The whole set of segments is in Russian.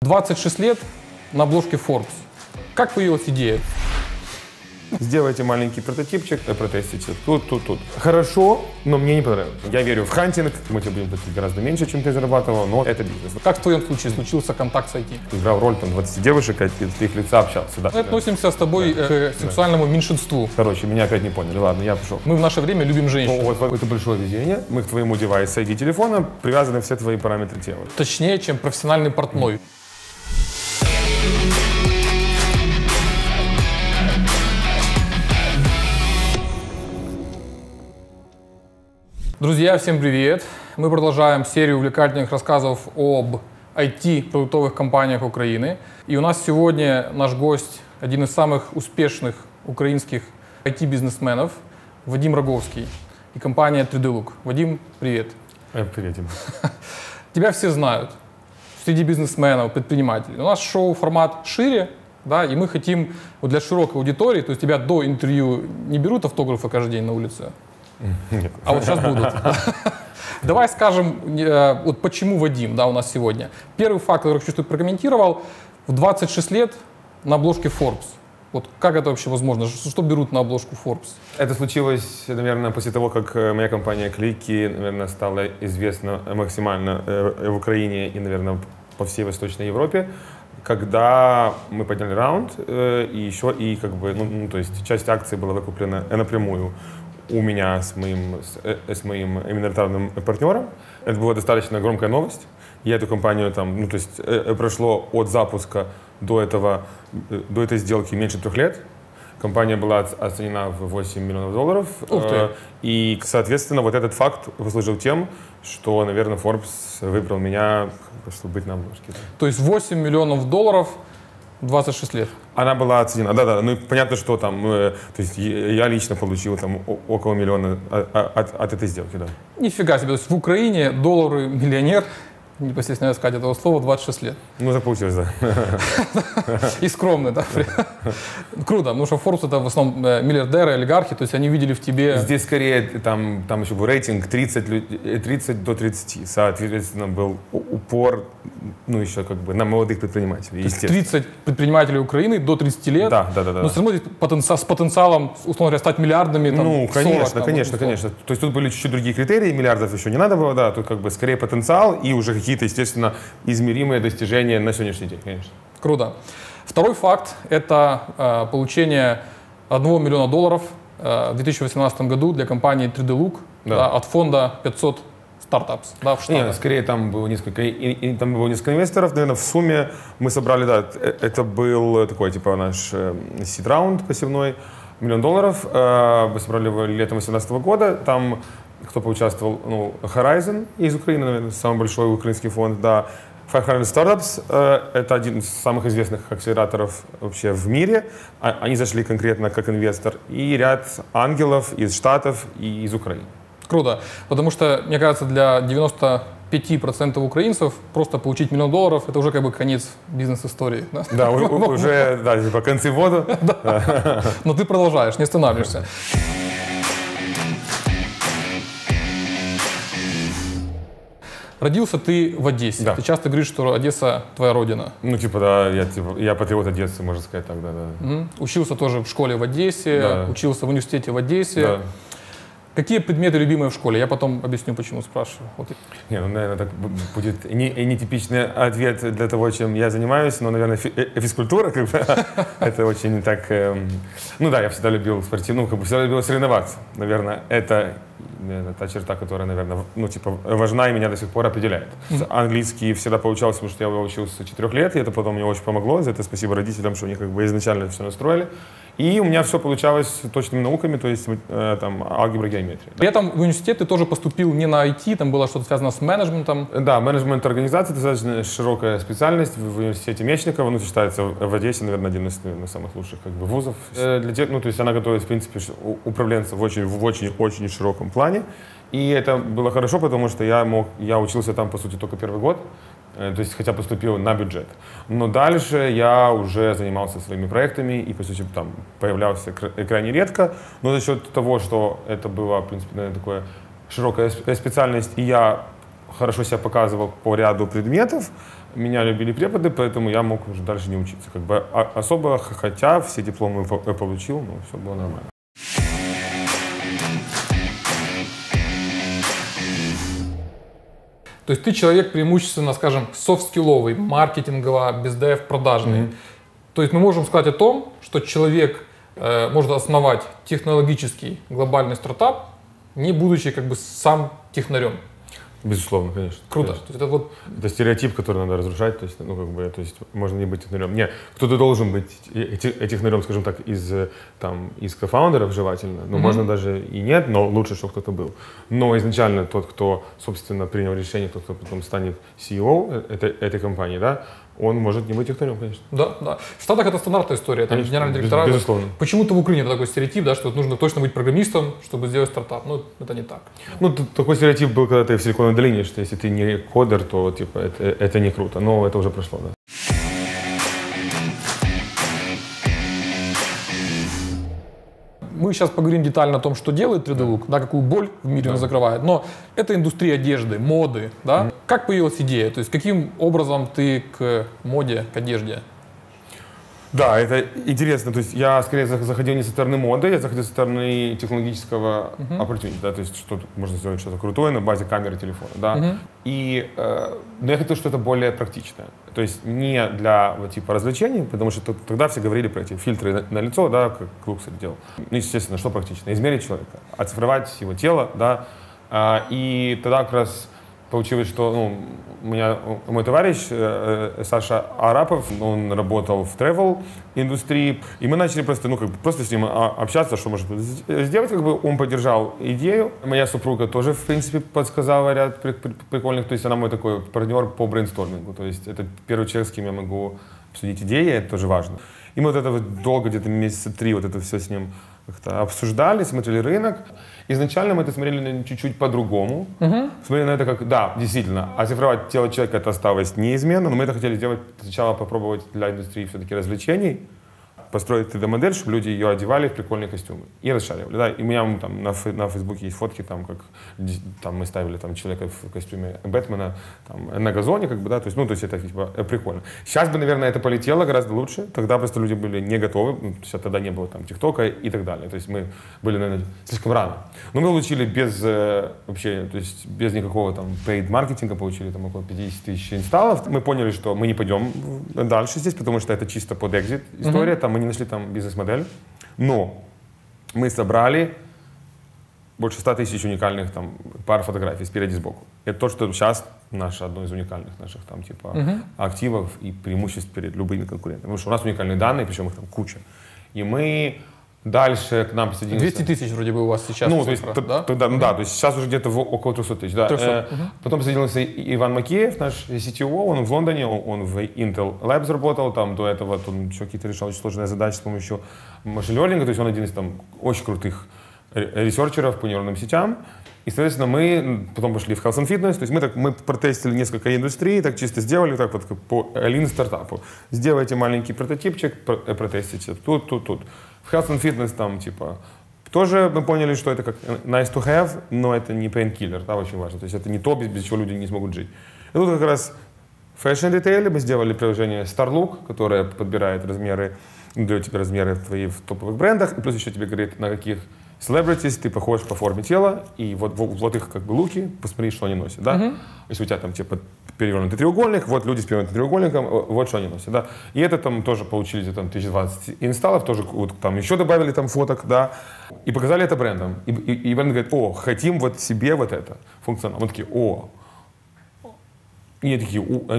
26 лет на обложке Forbes. Как появилась идея? Сделайте маленький прототипчик, протестите тут. Хорошо, но мне не понравилось. Я верю в хантинг, мы тебе будем платить гораздо меньше, чем ты зарабатывал, но это бизнес. Как в твоем случае случился контакт с IT? Играл роль там 20 девушек, от их лица общался. Да. Мы относимся с тобой к сексуальному меньшинству. Короче, меня опять не поняли. Ладно, я пошел. Мы в наше время любим женщин. Вот это большое везение. Мы к твоему девайсу ID телефона привязаны все твои параметры тела. Точнее, чем профессиональный портной. Друзья, всем привет! Мы продолжаем серию увлекательных рассказов об IT-продуктовых компаниях Украины. И у нас сегодня наш гость, один из самых успешных украинских IT-бизнесменов, Вадим Роговский и компания 3D-Look. Вадим, привет! Привет, Дима. Тебя все знают среди бизнесменов, предпринимателей. У нас шоу-формат шире, да, и мы хотим вот для широкой аудитории, то есть тебя до интервью не берут автографы каждый день на улице? Нет. А вот сейчас будут. Давай скажем, вот почему Вадим, да, у нас сегодня. Первый факт, который хочу, чтобы ты прокомментировал. В 26 лет на обложке Forbes. Вот как это вообще возможно? Что берут на обложку Forbes? Это случилось, наверное, после того, как моя компания Клики, наверное, стала известна максимально в Украине и, наверное, по всей Восточной Европе, когда мы подняли раунд, и еще, и как бы, то есть часть акций была выкуплена напрямую у меня с моим миноритарным партнером. Это была достаточно громкая новость. Я эту компанию там, то есть прошло от запуска до этой сделки меньше 3 лет. Компания была оценена в $8 миллионов. Ух ты. И, соответственно, вот этот факт послужил тем, что, наверное, Forbes выбрал меня, чтобы быть на обложке. То есть $8 миллионов 26 лет. Она была оценена, да. Ну, понятно, что там, то есть я лично получил там около миллиона от этой сделки, да. Нифига себе, то есть в Украине доллары миллионер, не постесняюсь сказать этого слова, 26 лет. Ну, так получилось, да. И скромный, да? Круто, потому что Forbes это в основном миллиардеры, олигархи, то есть они видели в тебе... Здесь скорее, там еще был рейтинг 30 до 30, соответственно, был упор, еще как бы на молодых предпринимателей, естественно. 30 предпринимателей Украины до 30 лет? Да. Но все равно с потенциалом, условно говоря, стать миллиардами, там, ну, 40, конечно. То есть тут были чуть-чуть другие критерии, миллиардов еще не надо было, да, тут как бы скорее потенциал и уже какие-то, естественно, измеримые достижения на сегодняшний день, конечно. Круто. Второй факт – это получение $1 миллиона в 2018 году для компании 3D-Look, да, от фонда 500 Startups, да, в Штатах. Нет, скорее там было несколько инвесторов, наверное, в сумме мы собрали, да, это был такой, типа, наш сид-раунд посевной, $1 миллион, мы собрали его летом 2018 года, там кто поучаствовал, Horizon из Украины, наверное, самый большой украинский фонд, да, 500 Startups, это один из самых известных акселераторов вообще в мире, они зашли конкретно как инвестор, и ряд ангелов из Штатов и из Украины. Круто, потому что, мне кажется, для 95% украинцев просто получить $1 миллион это уже как бы конец бизнес-истории. Да, да уже, да, типа концы в воду. Но ты продолжаешь, не останавливаешься. Родился ты в Одессе. Да. Ты часто говоришь, что Одесса твоя родина. Да, я патриот Одессы, можно сказать так, да. Учился тоже в школе в Одессе, да. Учился в университете в Одессе. Да. Какие предметы любимые в школе? Я потом объясню, почему спрашиваю. Вот. Наверное, так будет нетипичный ответ для того, чем я занимаюсь, но, наверное, физкультура, как бы, это очень так... я всегда любил всегда любил соревноваться. Наверное, это та черта, которая, наверное, важна и меня до сих пор определяет. Английский всегда получался, потому что я учился с 4 лет, и это потом мне очень помогло. За это спасибо родителям, что они как бы изначально все настроили. И у меня все получалось точными науками, то есть там алгебра, геометрия. При этом в университет ты тоже поступил не на IT, там было что-то связано с менеджментом. Да, менеджмент организации, достаточно широкая специальность в университете Мечникова, считается в Одессе, наверное, один из самых лучших как бы вузов. Для тех, то есть она готовит, в принципе, управленцев в очень широком плане. И это было хорошо, потому что я учился там, по сути, только первый год. То есть, хотя поступил на бюджет. Но дальше я уже занимался своими проектами и, по сути, там появлялся крайне редко. Но за счет того, что это была, в принципе, наверное, такая широкая специальность, и я хорошо себя показывал по ряду предметов, меня любили преподы, поэтому я мог уже дальше не учиться. Как бы особо, хотя все дипломы получил, но все было нормально. То есть ты человек преимущественно, скажем, софт-скилловый, маркетингово, бездев, продажный. То есть мы можем сказать о том, что человек может основать технологический глобальный стартап, не будучи как бы сам технарем. Безусловно, конечно. Круто. Конечно. То есть это, вот... это стереотип, который надо разрушать. То есть, ну, как бы, то есть можно не быть технарем. Нет, кто-то должен быть технарем, скажем так, из кофаундеров желательно. Но можно даже и нет, но лучше, чтобы кто-то был. Но изначально тот, кто, собственно, принял решение, тот, кто потом станет CEO этой компании, да, он может не быть технарем, конечно. Да, да. В Штатах это стандартная история. Там конечно, генеральный директор. Безусловно. Почему-то в Украине такой стереотип, да, что нужно точно быть программистом, чтобы сделать стартап. Ну, это не так. Ну, такой стереотип был, когда ты в Силиконовой долине, что если ты не кодер, то типа это не круто. Но это уже прошло, да. Мы сейчас поговорим детально о том, что делает 3D-Look, да, какую боль в мире он закрывает. Но это индустрия одежды, моды. Да? Как появилась идея? То есть каким образом ты к моде, к одежде? Да, это интересно. То есть я скорее заходил не со стороны моды, я заходил со стороны технологического opportunity, да, то есть что можно сделать что-то крутое на базе камеры телефона, да. И но я хотел что-то более практичное. То есть не для вот, типа развлечений, потому что тогда все говорили про эти фильтры на лицо, да, как Луксер делал. Ну, естественно, что практично? Измерить человека, оцифровать его тело, да. И тогда как раз получилось, что мой товарищ Саша Арапов, он работал в travel индустрии, и мы начали просто с ним общаться, что может сделать, как бы он поддержал идею. Моя супруга тоже, в принципе, подсказала ряд прикольных, то есть она мой такой партнер по брейнстормингу, то есть это первый человек, с кем я могу обсудить идеи, это тоже важно. И мы вот это вот долго, где-то месяца 3, вот это все с ним как-то обсуждали, смотрели рынок. Изначально мы это смотрели чуть-чуть по-другому. Смотрели на это как, да, действительно, оцифровать тело человека это осталось неизменно, но мы это хотели сделать сначала, попробовать для индустрии все-таки развлечений, построить 3D-модель, чтобы люди ее одевали в прикольные костюмы и расшаривали. Да? И у меня там на Фейсбуке есть фотки, там, как там, мы ставили там, человека в костюме Бэтмена там, на газоне, как бы, да, то есть это типа, прикольно. Сейчас бы, наверное, это полетело гораздо лучше, тогда просто люди были не готовы, сейчас тогда не было там ТикТока и так далее, то есть мы были, наверное, слишком рано. Но мы получили вообще, то есть без никакого там paid-маркетинга, получили там около 50 тысяч инсталлов. Мы поняли, что мы не пойдем дальше здесь, потому что это чисто под экзит история, там мы не нашли там бизнес-модель, но мы собрали больше 100 тысяч уникальных там пар фотографий спереди и сбоку. Это то, что сейчас одно из уникальных наших там типа активов и преимуществ перед любыми конкурентами. Потому что у нас уникальные данные, причем их там куча. И мы дальше к нам присоединились. 200 тысяч вроде бы у вас сейчас. Ну, то есть, да? Да, то есть сейчас уже где-то около 300 тысяч. Да. 300. Потом присоединился Иван Макеев, наш CTO, он в Лондоне, он в Intel Labs работал, там до этого он еще какие-то решал очень сложные задачи с помощью машин-лернинга, то есть он один из там очень крутых ресерчеров по нейронным сетям. И, соответственно, мы потом пошли в Health and Fitness, то есть мы протестили несколько индустрий, так чисто сделали, так вот по lean стартапу. Сделайте маленький прототипчик, протестите тут. В Health and Fitness там типа тоже мы поняли, что это как nice to have, но это не painkiller, да, очень важно. То есть это не то, без чего люди не смогут жить. И тут как раз в fashion retail мы сделали приложение Starlook, которое подбирает размеры, дает тебе размеры твои в топовых брендах, и плюс еще тебе говорит, на каких celebrities ты похож по форме тела, и вот их как бы луки, посмотри, что они носят, да. Если у тебя там типа перевернутый треугольник, вот люди с перевернутым треугольником, вот что они носят, да. И это там тоже получили там 1020 инсталлов, тоже вот там еще добавили там фоток, да, и показали это брендам. И бренд говорит, хотим вот себе вот это функционал. Мы такие, И они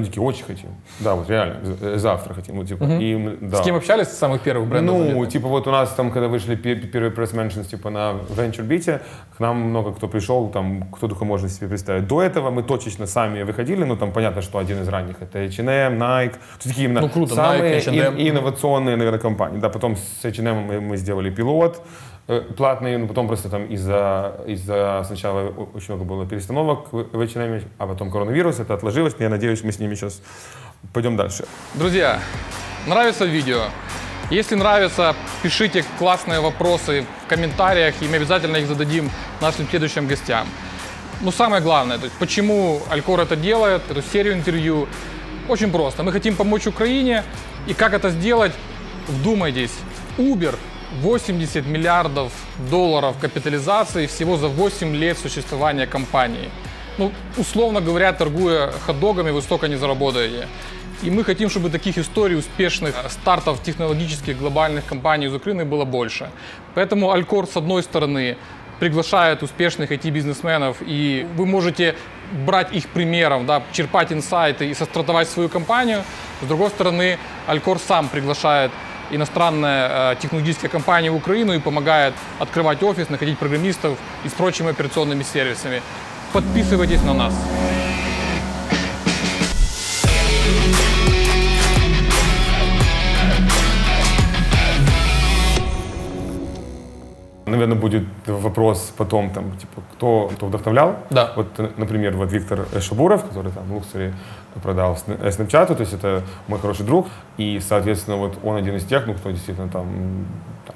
такие, очень хотим. Да, вот реально, завтра хотим. Вот, типа, и, да. С кем общались с самых первых брендов? Ну, типа вот у нас там, когда вышли первые пресс-меншнс типа на VentureBeat, к нам много кто пришел, там, кто только можно себе представить. До этого мы точечно сами выходили, ну там понятно, что один из ранних это H&M, Nike. То такие именно круто, самые Nike, инновационные, наверное, компании. Да, потом с H&M мы сделали пилот платный, но потом просто там из-за сначала очень много было перестановок в H&M, а потом коронавирус, это отложилось, я надеюсь, мы с ними сейчас пойдем дальше. Друзья, нравится видео? Если нравится, пишите классные вопросы в комментариях, и мы обязательно их зададим нашим следующим гостям. Но самое главное, то есть, почему Алькор это делает, эту серию интервью, Очень просто. Мы хотим помочь Украине. И как это сделать? Вдумайтесь. Uber 80 миллиардов долларов капитализации всего за 8 лет существования компании. Ну, условно говоря, торгуя хот-догами, вы столько не заработаете. И мы хотим, чтобы таких историй успешных стартов технологических глобальных компаний из Украины было больше. Поэтому Алькор, с одной стороны, приглашает успешных IT-бизнесменов, и вы можете брать их примером, да, черпать инсайты и состартовать свою компанию. С другой стороны, Алькор сам приглашает иностранные технологические компании в Украину и помогает открывать офис, находить программистов и с прочими операционными сервисами. Подписывайтесь на нас. Наверное, будет вопрос потом, там, типа, кто вдохновлял. Да. Вот, например, вот Виктор Шабуров, который там в Luxury продал Snapchat, то есть это мой хороший друг. И, соответственно, вот он один из тех, ну, кто действительно там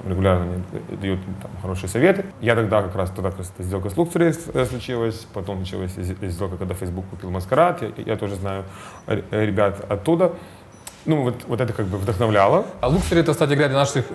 регулярно мне дает там хорошие советы. Я тогда как раз эта сделка с Luxury случилась, потом началась сделка, когда Facebook купил Маскарад. Я тоже знаю ребят оттуда. Ну, вот это как бы вдохновляло. А Luxury — это, кстати говоря, для наших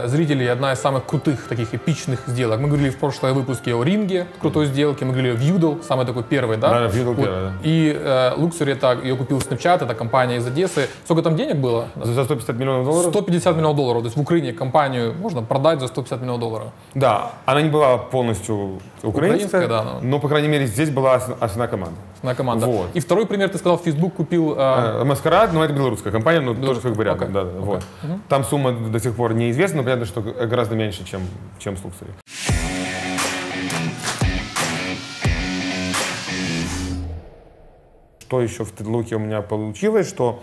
зрителей одна из самых крутых, таких эпичных сделок. Мы говорили в прошлом выпуске о Ринге, крутой сделке, мы говорили о Viudel, самый такой первый, да? Да, Viudel вот. первый, да. И Luxury, ее купил Snapchat, это компания из Одессы. Сколько там денег было? За 150 миллионов долларов? 150 миллионов долларов. То есть в Украине компанию можно продать за 150 миллионов долларов. Да, она не была полностью украинская, да, но, по крайней мере, здесь была основная команда. Основная команда. Вот. И второй пример, ты сказал, Facebook купил... Маскарад, но это белорусская компания, но тоже как бы рядом. Okay. Да, Okay. Вот. Там сумма до сих пор неизвестна, но понятно, что гораздо меньше, чем с Luxury. Что еще в Тедлуке у меня получилось, что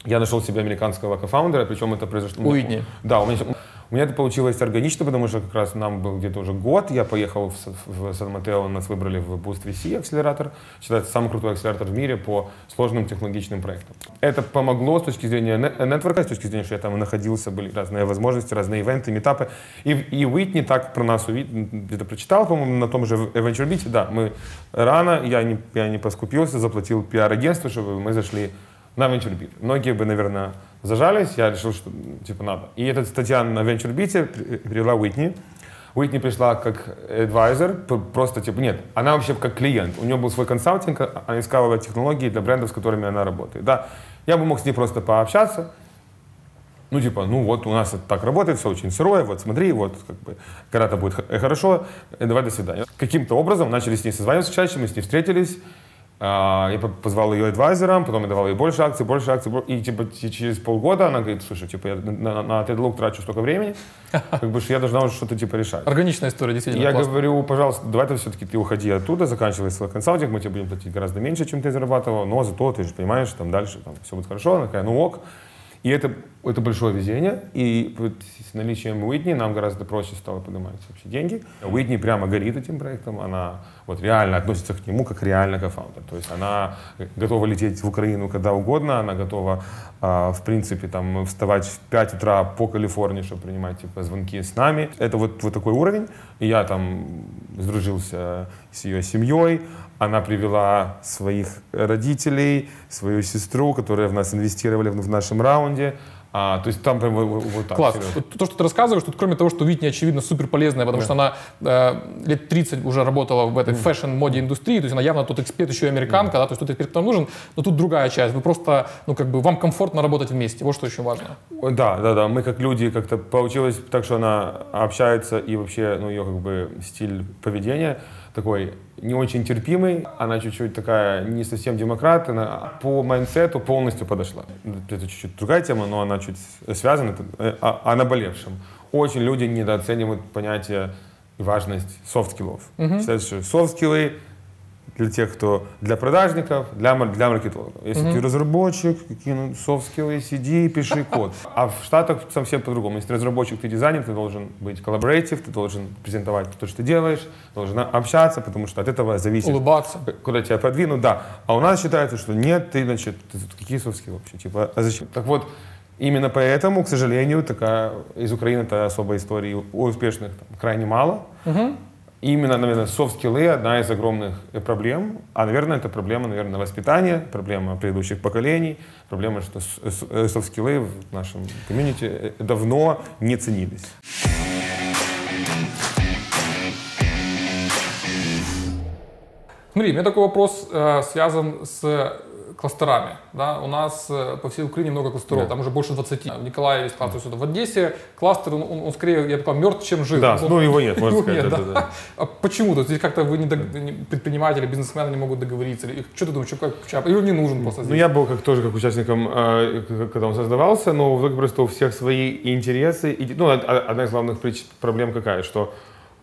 я нашел себе американского кофаундера, причем это произошло... Уитни. Да, у меня это получилось органично, потому что как раз нам был где-то уже год, я поехал в Сан-Матео, нас выбрали в Boost VC акселератор, считается самый крутой акселератор в мире по сложным технологичным проектам. Это помогло с точки зрения нетворка, с точки зрения, что я там находился, были разные возможности, разные ивенты, митапы. И Уитни так про нас где-то прочитал, по-моему, на том же VentureBeat. Да, мы рано, я не поскупился, заплатил пиар-агентству, чтобы мы зашли на VentureBeat. Многие бы, наверное, зажались, я решил, что типа надо. И эта статья на VentureBeat привела Уитни. Уитни пришла как адвайзер, просто типа нет, она вообще как клиент. У нее был свой консалтинг, она искала технологии для брендов, с которыми она работает. Да, я бы мог с ней просто пообщаться. Ну типа, ну вот у нас это так работает, все очень сырое, вот смотри, вот как бы когда-то будет хорошо, давай до свидания. Каким-то образом начали с ней созваниваться чаще, мы с ней встретились. Я позвал ее адвайзером, потом я давал ей больше акций, и типа через полгода она говорит, слушай, типа я на TEDLOOK трачу столько времени, как бы что я должна уже что-то типа решать. Органичная история, действительно. Я классно. говорю, пожалуйста, давай-то все-таки ты уходи оттуда, заканчивай свой консалтинг, мы тебе будем платить гораздо меньше, чем ты зарабатывал, но зато ты же понимаешь, там дальше там, все будет хорошо. Она такая, ну ок. И это большое везение, и с наличием Уитни нам гораздо проще стало поднимать вообще деньги. Уитни прямо горит этим проектом, она вот реально относится к нему как реально кофаундер. То есть она готова лететь в Украину когда угодно, она готова, в принципе, там, вставать в 5 утра по Калифорнии, чтобы принимать типа, звонки с нами. Это вот такой уровень. И я там сдружился с ее семьей, она привела своих родителей, свою сестру, которые в нас инвестировали в нашем раунде. То есть там прям вот так. Класс. То, что ты рассказываешь, тут кроме того, что Уитни, очевидно, супер полезная, потому что она лет 30 уже работала в этой фэшн-моде индустрии, то есть она явно тот эксперт, еще и американка, да, то есть тот эксперт, кто нужен, но тут другая часть. Вы просто, ну как бы, вам комфортно работать вместе, вот что очень важно. Да. Мы как люди, как-то получилось так, что она общается и вообще, ну ее как бы стиль поведения такой не очень терпимый, она чуть-чуть такая не совсем демократ, она по майндсету полностью подошла. Это чуть-чуть другая тема, но она чуть связана, о наболевшем. Очень люди недооценивают понятие и важность софт-скиллов. Считают, что софт-скиллы для тех, кто для продажников, для маркетологов. Если ты разработчик, какие софт-скиллы, сиди и пиши код. А в Штатах совсем по-другому. Если ты разработчик, ты дизайнер, ты должен быть коллаборатив, ты должен презентовать то, что ты делаешь, должен общаться, потому что от этого зависит. Улыбаться. Куда тебя продвинут, да. А у нас считается, что нет, ты, значит, какие софт-скиллы вообще? Типа, а зачем? Так вот, именно поэтому, к сожалению, такая из Украины-то особой истории успешных там, крайне мало. именно, наверное, софт-скиллы одна из огромных проблем. А, наверное, это проблема, наверное, воспитания, проблема предыдущих поколений, проблема, что софт-скиллы в нашем комьюнити давно не ценились. Смотри, у меня такой вопрос связан с кластерами. Да? У нас по всей Украине много кластеров, там уже больше 20. В Николаеве есть кластер, в Одессе кластер, он скорее, я бы сказал, мертв, чем жив. Да, ну его нет, можно сказать. Да. А почему? То есть здесь как-то вы предприниматели, бизнесмены не могут договориться? Или что ты думаешь, или не нужен просто здесь? Ну, я был тоже как участником, когда он создавался, но просто у всех свои интересы. Ну, одна из главных проблем какая, что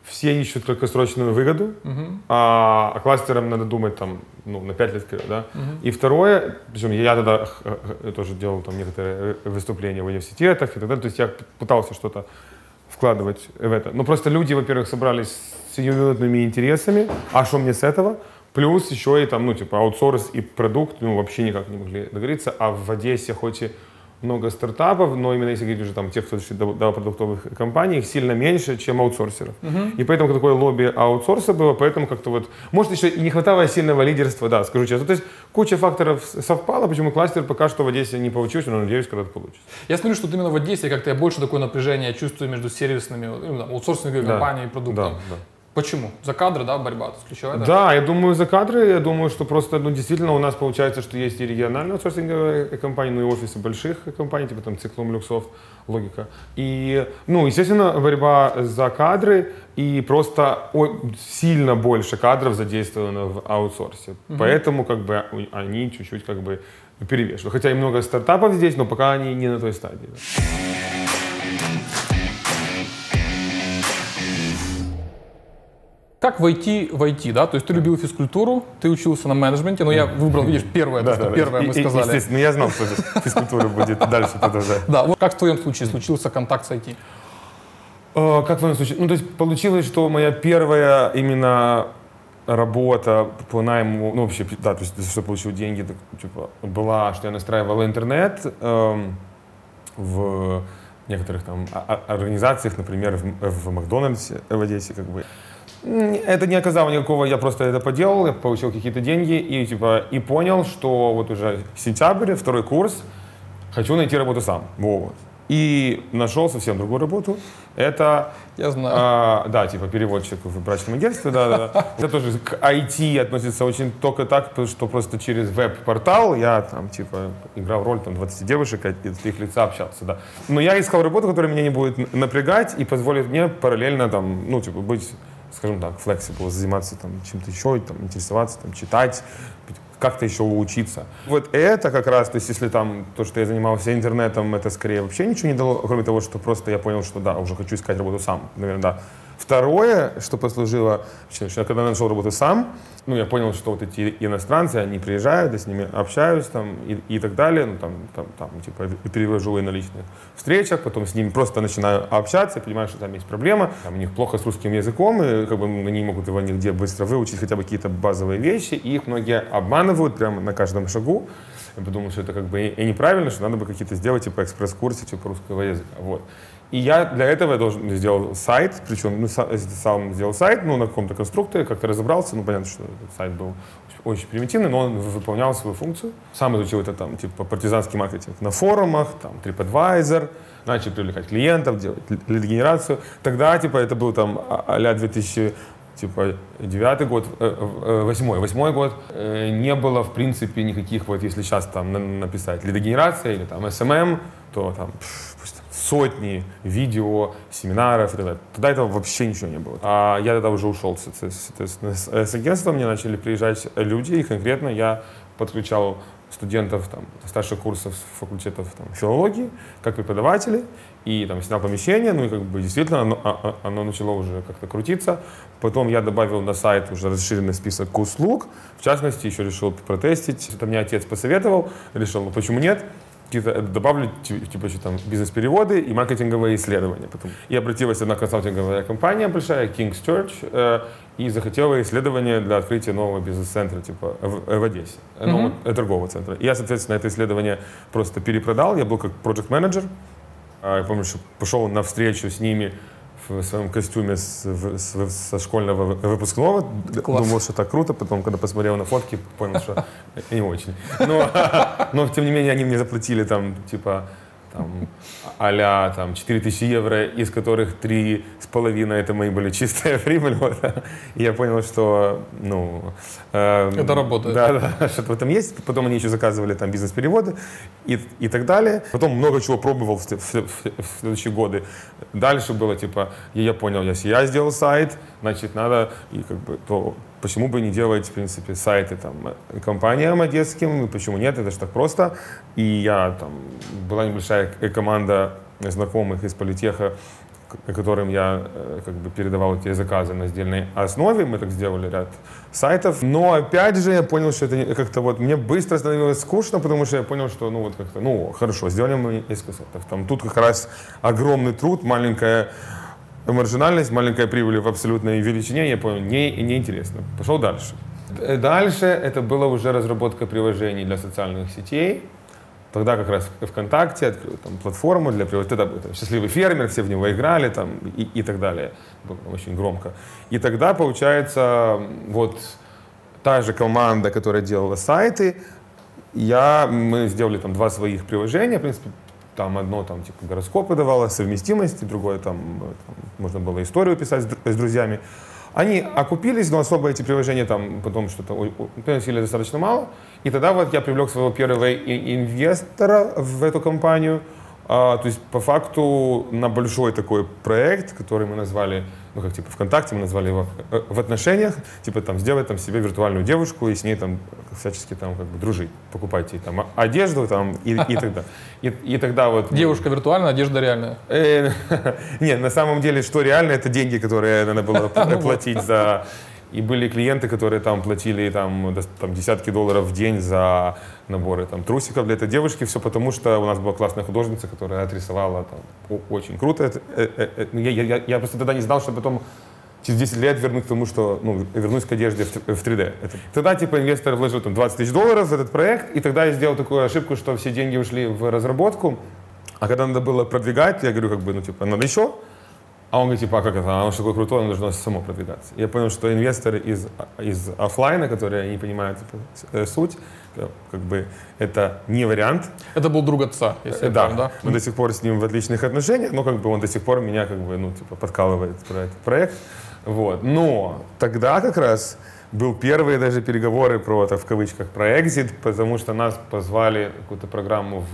все ищут краткосрочную выгоду, а кластерам надо думать там, ну, на 5 лет вперед, да. И второе, причем я тогда тоже делал там некоторые выступления в университетах и так далее, то есть я пытался что-то вкладывать в это. Но просто люди, во-первых, собрались с сиюминутными интересами, а что мне с этого? Плюс еще и там, ну, типа аутсорс и продукт, ну, вообще никак не могли договориться, а в Одессе хоть и много стартапов, но именно если говорить уже там тех, кто пришли до продуктовых компаний, их сильно меньше, чем аутсорсеров. И поэтому такое лобби аутсорса было, поэтому как-то вот, может еще и не хватало сильного лидерства, да, скажу честно. То есть куча факторов совпала, почему кластер пока что в Одессе не получился, но надеюсь, когда-то получится. Я смотрю, что именно в Одессе как-то я больше такое напряжение чувствую между сервисными, аутсорсинговыми компаниями и продуктами. Да. Почему? За кадры, да, борьба? Ключевая, да? Да, я думаю, за кадры. Я думаю, что просто, ну, действительно, у нас получается, что есть и региональные аутсорсинговые компании, ну, и офисы больших компаний, типа там Циклум, Люксофт, Логика. И, ну, естественно, борьба за кадры, и просто сильно больше кадров задействовано в аутсорсе. Поэтому, как бы, они чуть-чуть, как бы, перевешивают. Хотя и много стартапов здесь, но пока они не на той стадии. Да. Как войти в IT, да? То есть ты любил физкультуру, ты учился на менеджменте, но я выбрал, видишь, первое, первое мы сказали. Естественно, я знал, что физкультура будет дальше продолжать. Да, вот как в твоем случае случился контакт с IT? Как в твоем случае? Ну, то есть получилось, что моя первая именно работа по найму, ну, вообще, да, то есть, что получил деньги, так, типа, была, что я настраивал интернет в некоторых там организациях, например, в Макдональдсе в Одессе, как бы. Это не оказало никакого, я просто это поделал, я получил какие-то деньги и, типа, и понял, что вот уже сентябрь, второй курс, хочу найти работу сам. Вот. И нашел совсем другую работу. Это, я знаю. Да, типа переводчик в брачном агентстве, да. Это тоже к IT относится очень только так, потому что просто через веб-портал я там, типа, играл роль там 20 девушек, от их лица общался, да. Но я искал работу, которая меня не будет напрягать и позволит мне параллельно там, ну, типа, быть, скажем так, flexible, заниматься там чем-то еще, там, интересоваться, там, читать, как-то еще учиться. Вот это как раз, то есть если там то, что я занимался интернетом, это скорее вообще ничего не дало, кроме того, что просто я понял, что да, уже хочу искать работу сам, наверное, да. Второе, что послужило, когда я нашел работу сам, ну, я понял, что вот эти иностранцы, они приезжают, я с ними общаюсь там и так далее, ну, там, типа, перевожу и на личных встречах, потом с ними просто начинаю общаться, понимаю, что там есть проблема, там у них плохо с русским языком, и как бы они не могут его нигде быстро выучить, хотя бы какие-то базовые вещи, и их многие обманывают прямо на каждом шагу. Я подумал, что это как бы и неправильно, что надо бы какие-то сделать, типа, экспресс-курсы, типа, русского языка, вот. И я для этого сделал сайт, причем, ну, сам сделал сайт, ну, на каком-то конструкторе, как-то разобрался, ну, понятно, что этот сайт был очень примитивный, но он выполнял свою функцию. Сам изучил это, там, типа, партизанский маркетинг на форумах, там, TripAdvisor, начал привлекать клиентов, делать лид-генерацию. Тогда, типа, это был, там, а-ля 2009 год, 8 год, не было, в принципе, никаких, вот, если сейчас, там, написать лидогенерация или, там, SMM, то, там, сотни видео, семинаров и так далее. Тогда этого вообще ничего не было. А я тогда уже ушел с агентства, мне начали приезжать люди, и конкретно я подключал студентов там, старших курсов факультетов там, филологии, как преподаватели, и там снял помещение, ну и как бы действительно оно начало уже как-то крутиться. Потом я добавил на сайт уже расширенный список услуг, в частности, еще решил протестить. Это мне отец посоветовал, решил, ну почему нет? Добавлю типа еще там бизнес-переводы и маркетинговые исследования. Потом. И обратилась одна консалтинговая компания большая, King's Church, и захотела исследование для открытия нового бизнес-центра типа в Одессе, нового торгового центра. И я, соответственно, это исследование просто перепродал. Я был как проект-менеджер. Я помню, что пошел на встречу с ними в своем костюме со школьного выпускного. Класс. Думал, что так круто. Потом, когда посмотрел на фотки, понял, что не очень. Но, тем не менее, они мне заплатили там, типа, а-ля 4000 евро, из которых 3,5 это мои были чистая прибыль. Вот. И я понял, что, это работает. Да, что-то в этом есть. Потом они еще заказывали там бизнес-переводы и так далее. Потом много чего пробовал в следующие годы. Дальше было типа, я понял, если я сделал сайт, значит надо, и как бы, то почему бы не делать, в принципе, сайты там компаниям одесским, почему нет, это же так просто. И была небольшая команда знакомых из политеха, которым я как бы передавал эти заказы на сдельной основе. Мы так сделали ряд сайтов. Но опять же я понял, что это как-то вот мне быстро становилось скучно, потому что я понял, что хорошо, сделали мы несколько сайтов. Тут как раз огромный труд, маленькая маржинальность, маленькая прибыль в абсолютной величине, я понял, неинтересно. Пошел дальше. Дальше это была уже разработка приложений для социальных сетей. Тогда как раз ВКонтакте открыл там платформу для приложений. Тогда был «Счастливый фермер», все в него играли там, и так далее. Было очень громко. И тогда, получается, вот та же команда, которая делала сайты, мы сделали там 2 своих приложения, в принципе. Там одно типа гороскопы давало, совместимости, другое там можно было историю писать с друзьями. Они окупились, но особо эти приложения там потом что-то приносили достаточно мало. И тогда вот я привлек своего первого инвестора в эту компанию. То есть по факту на большой такой проект, который мы назвали, ВКонтакте, мы назвали его «В отношениях», типа там сделать там себе виртуальную девушку и с ней там всячески там как бы дружить, покупайте там одежду там и тогда. И тогда вот... Девушка виртуальная, одежда реальная. Нет, на самом деле, что реально, это деньги, которые надо было платить за... И были клиенты, которые там платили там десятки долларов в день за наборы там трусиков для этой девушки. Все потому, что у нас была классная художница, которая отрисовала там очень круто. Я просто тогда не знал, что потом через 10 лет вернусь к тому, что вернусь к одежде в 3D. Тогда типа инвестор вложил там 20 тысяч долларов в этот проект, и тогда я сделал такую ошибку, что все деньги ушли в разработку. А когда надо было продвигать, я говорю, надо еще. А он говорит, типа, а как это? Оно же такое крутое, оно должно само продвигаться. Я понял, что инвесторы из офлайна, которые не понимают суть, как бы это не вариант. Это был друг отца, если да. Да? Мы до сих пор с ним в отличных отношениях, но как бы он до сих пор меня как бы, подкалывает про этот проект. Вот. Но тогда как раз был первые даже переговоры про, в кавычках, про экзит, потому что нас позвали в какую-то программу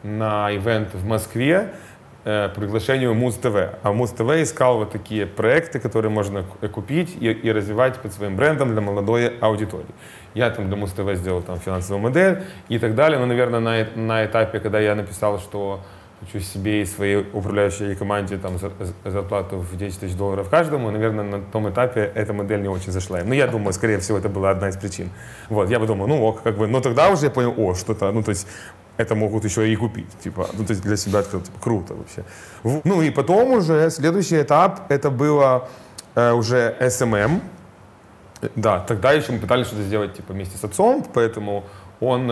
на ивент в Москве, приглашению Муз-ТВ. А Муз-ТВ искал вот такие проекты, которые можно купить и развивать под своим брендом для молодой аудитории. Я там для Муз-ТВ сделал там финансовую модель и так далее. Но, наверное, на этапе, когда я написал, что хочу себе и своей управляющей команде там зарплату в 10 тысяч долларов каждому, наверное, на том этапе эта модель не очень зашла. Но я думаю, скорее всего, это была одна из причин. Вот, я подумал, но тогда уже я понял, что-то, то есть это могут еще и купить, типа, то есть для себя это круто вообще. И потом уже следующий этап, это было уже SMM. Да, тогда еще мы пытались что-то сделать типа вместе с отцом, поэтому он,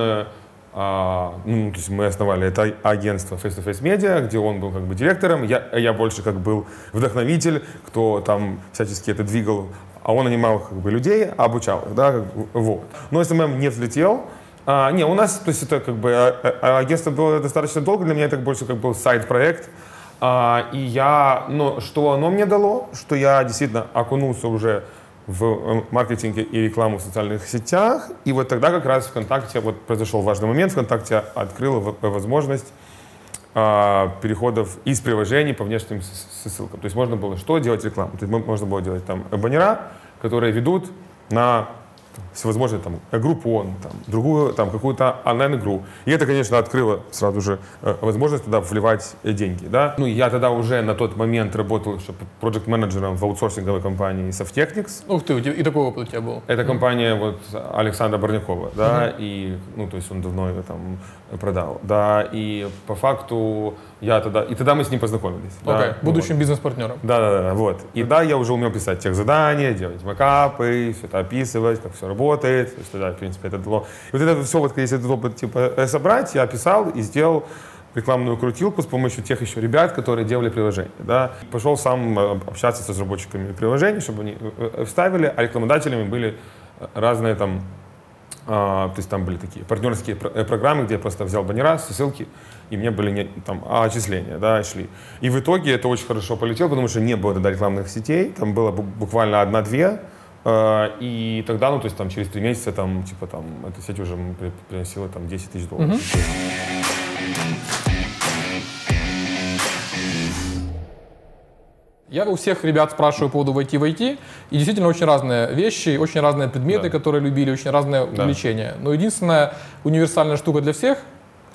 то есть мы основали это агентство Face to Face Media, где он был как бы директором, я больше как был вдохновитель, кто там всячески это двигал, а он нанимал как бы людей, обучал их, да, вот. Но SMM не взлетел. У нас, то есть это как бы агентство было достаточно долго, для меня это больше как был сайт-проект. Что оно мне дало, что я действительно окунулся уже в маркетинге и рекламу в социальных сетях. И вот тогда как раз ВКонтакте, вот произошел важный момент, ВКонтакте открыла возможность переходов из приложений по внешним ссылкам. То есть можно было что? Делать рекламу. То есть можно было делать там баннера, которые ведут на всевозможные там Groupon, там, другую, там, какую-то онлайн-игру. И это, конечно, открыло сразу же возможность туда вливать деньги, да. Я тогда уже на тот момент работал еще проект-менеджером в аутсорсинговой компании Softtechnics. Ух ты, и такой опыт у тебя был. Это компания вот Александра Барнякова, да, и, то есть он давно ее там продал, да, и по факту я тогда мы с ним познакомились. Okay. Будущим бизнес-партнером. Да, вот. И да, я уже умел писать техзадания, делать макапы, все это описывать, как все работает, то есть тогда, в принципе, это дало. И вот это все, вот если этот опыт, типа, собрать, я писал и сделал, в рекламную крутилку с помощью тех еще ребят, которые делали приложение. Да. Пошел сам общаться с разработчиками приложений, чтобы они вставили, а рекламодателями были разные там, то есть там были такие партнерские программы, где я просто взял баннера, ссылки, и мне были там отчисления, да, шли. И в итоге это очень хорошо полетело, потому что не было тогда рекламных сетей, там было буквально 1-2, и тогда, ну, то есть там через 3 месяца, там, типа, там, эта сеть уже приносила там $10 000. Я у всех ребят спрашиваю по поводу войти в IT, и действительно очень разные вещи, очень разные предметы, которые любили, очень разные увлечения. Но единственная универсальная штука для всех,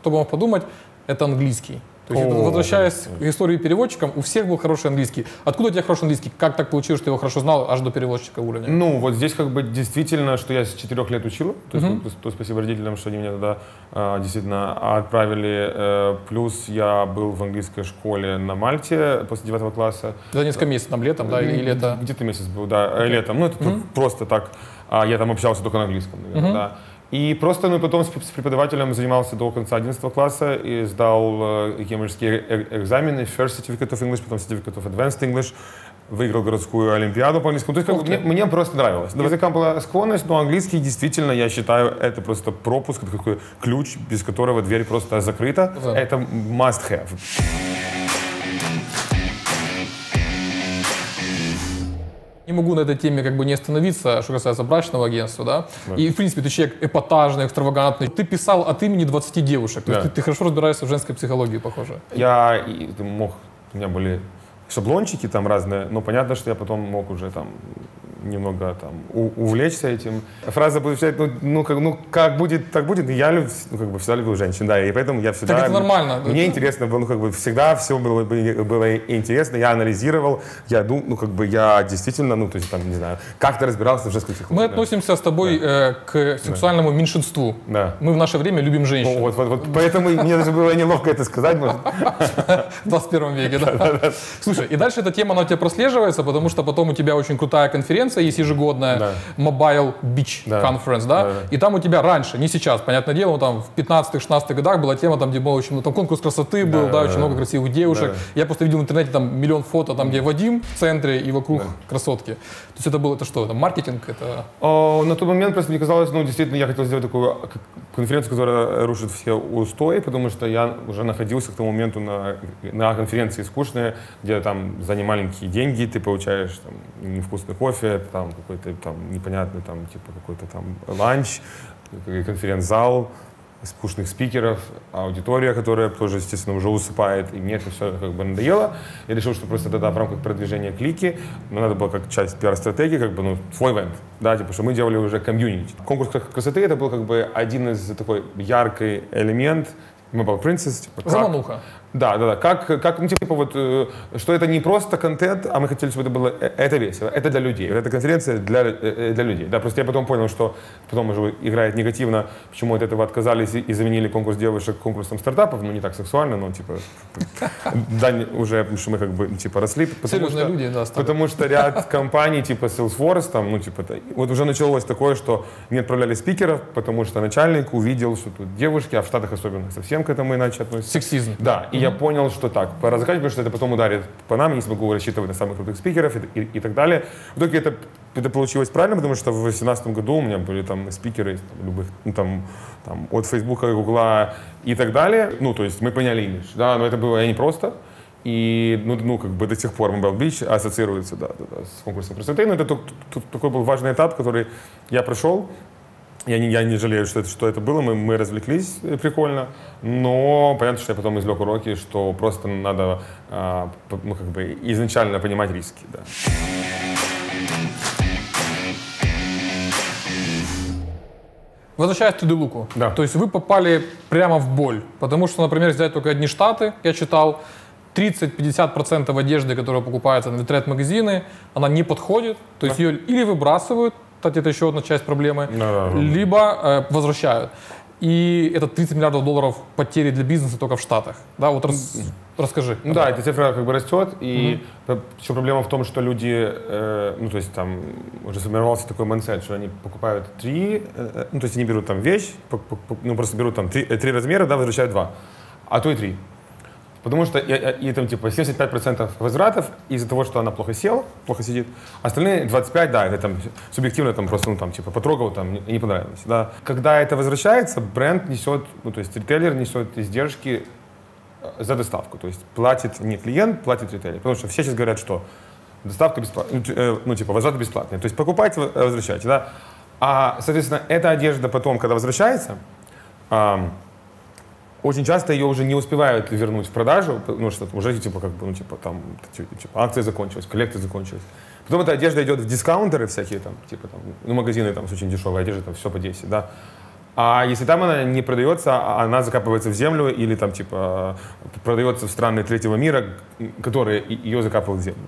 кто бы мог подумать, это английский. То есть, возвращаясь к истории переводчикам, у всех был хороший английский. Откуда у тебя хороший английский? Как так получилось, что ты его хорошо знал аж до переводчика уровня? Ну, вот здесь как бы действительно, что я с 4 лет учил. То есть, то спасибо родителям, что они меня туда действительно отправили. Плюс я был в английской школе на Мальте после 9 класса. За несколько месяцев, там, летом, да, или это? Где-то месяц был, да, летом. Ну, это просто так. Я там общался только на английском, наверное, да. И просто, ну, потом с преподавателем занимался до конца 11 класса и сдал кембриджские экзамены, First Certificate of English, потом Certificate of Advanced English, выиграл городскую олимпиаду по английскому. То есть как бы, мне просто нравилось. К языкам была склонность, но английский действительно, я считаю, это просто пропуск, это такой ключ, без которого дверь просто закрыта. Это must have. Не могу на этой теме как бы не остановиться, что касается брачного агентства, да? И, в принципе, ты человек эпатажный, экстравагантный. Ты писал от имени 20 девушек. То есть ты хорошо разбираешься в женской психологии, похоже. У меня были шаблончики там разные, но понятно, что я потом мог уже там немного там увлечься этим. Фраза будет звучать, как будет, так будет. И я как бы всегда любил женщин, да, и поэтому я всегда... Так это нормально. Мне интересно было, как бы всегда все было интересно, я анализировал, я думал, как бы я действительно, то есть там, не знаю, как-то разбирался в женской психологии. Мы относимся с тобой к сексуальному меньшинству. Да. Мы в наше время любим женщин. Вот, поэтому мне даже было неловко это сказать, может. В 21 веке, да. Слушай, и дальше эта тема, она у тебя прослеживается, потому что потом у тебя очень крутая конференция есть ежегодная, Mobile Beach Conference, да? И там у тебя раньше, не сейчас, понятное дело, там в 15-16 годах была тема, там, где было очень, там конкурс красоты был, очень много красивых девушек. Я просто видел в интернете там миллион фото, там, где Вадим в центре и вокруг красотки. То есть это что, это маркетинг? Это... На тот момент просто мне казалось, действительно, я хотел сделать такую конференцию, которая рушит все устои, потому что я уже находился к тому моменту на конференции скучной, где там за немаленькие деньги ты получаешь там невкусный кофе, там какой-то там непонятный там типа какой-то там ланч, конференц-зал, скучных спикеров, аудитория, которая тоже, естественно, уже усыпает, и мне это все как бы надоело. Я решил, что просто тогда в рамках продвижения клики, надо было как часть пиар-стратегии, как бы, свой ивент, да, типа, что мы делали уже комьюнити. Конкурс красоты это был как бы один из такой яркий элемент Mobile Princess. Типа, замануха. Да. Как, типа вот, что это не просто контент, а мы хотели, чтобы это было, это весело, это для людей. Вот эта конференция для людей. Да, просто я потом понял, что потом уже играет негативно, почему от этого отказались и заменили конкурс девушек конкурсом стартапов, не так сексуально, но типа, да, уже, потому что мы как бы, типа, росли. Серьезные люди, да, стали. Потому что ряд компаний, типа Salesforce, там, вот уже началось такое, что не отправляли спикеров, потому что начальник увидел, что тут девушки, а в Штатах особенно совсем к этому иначе относятся. Сексизм. Да, и я понял, что так, пора заканчивать, потому что это потом ударит по нам, я не смогу рассчитывать на самых крутых спикеров и так далее. В итоге это получилось правильно, потому что в 2018 году у меня были там спикеры любых, там от Фейсбука, Гугла и так далее. То есть мы поняли имидж, да, но это было не просто. И, как бы до сих пор Mobile Beach ассоциируется, с конкурсом красоты. Но это такой был важный этап, который я прошел. Я не жалею, что это было, мы развлеклись прикольно, но понятно, что я потом извлек уроки, что просто надо как бы изначально понимать риски. Да. Возвращаясь к Туделуку, да. То есть вы попали прямо в боль, потому что, например, взять только одни Штаты, я читал, 30-50% одежды, которая покупается на интернет-магазины, она не подходит, то есть ее или выбрасывают, кстати, это еще одна часть проблемы, либо возвращают. И это 30 миллиардов долларов потери для бизнеса только в Штатах. Да, вот расскажи. Да, эта цифра как бы растет, и еще проблема в том, что люди, то есть там уже сформировался такой майндсет, что они покупают 3, то есть они берут там вещь, просто берут там 3 размера, да, возвращают 2, а то и 3. Потому что и там типа 75% возвратов из-за того, что она плохо села, плохо сидит. Остальные 25%, да, это там субъективно там просто, ну там типа потрогал, там не понравилось. Да. Когда это возвращается, бренд несет, ну то есть ритейлер несет издержки за доставку. То есть платит не клиент, платит ритейлер. Потому что все сейчас говорят, что доставка бесплатная, ну типа возврат бесплатный. То есть покупайте, возвращайте, да. А, соответственно, эта одежда потом, когда возвращается, очень часто ее уже не успевают вернуть в продажу, потому что уже типа как бы, ну типа там типа, акция закончилась, коллекция закончилась. Потом эта одежда идет в дискаунтеры всякие там, типа там, ну магазины там с очень дешевой одеждой, там все по 10, да. А если там она не продается, она закапывается в землю или там типа продается в страны третьего мира, которые ее закапывают в землю.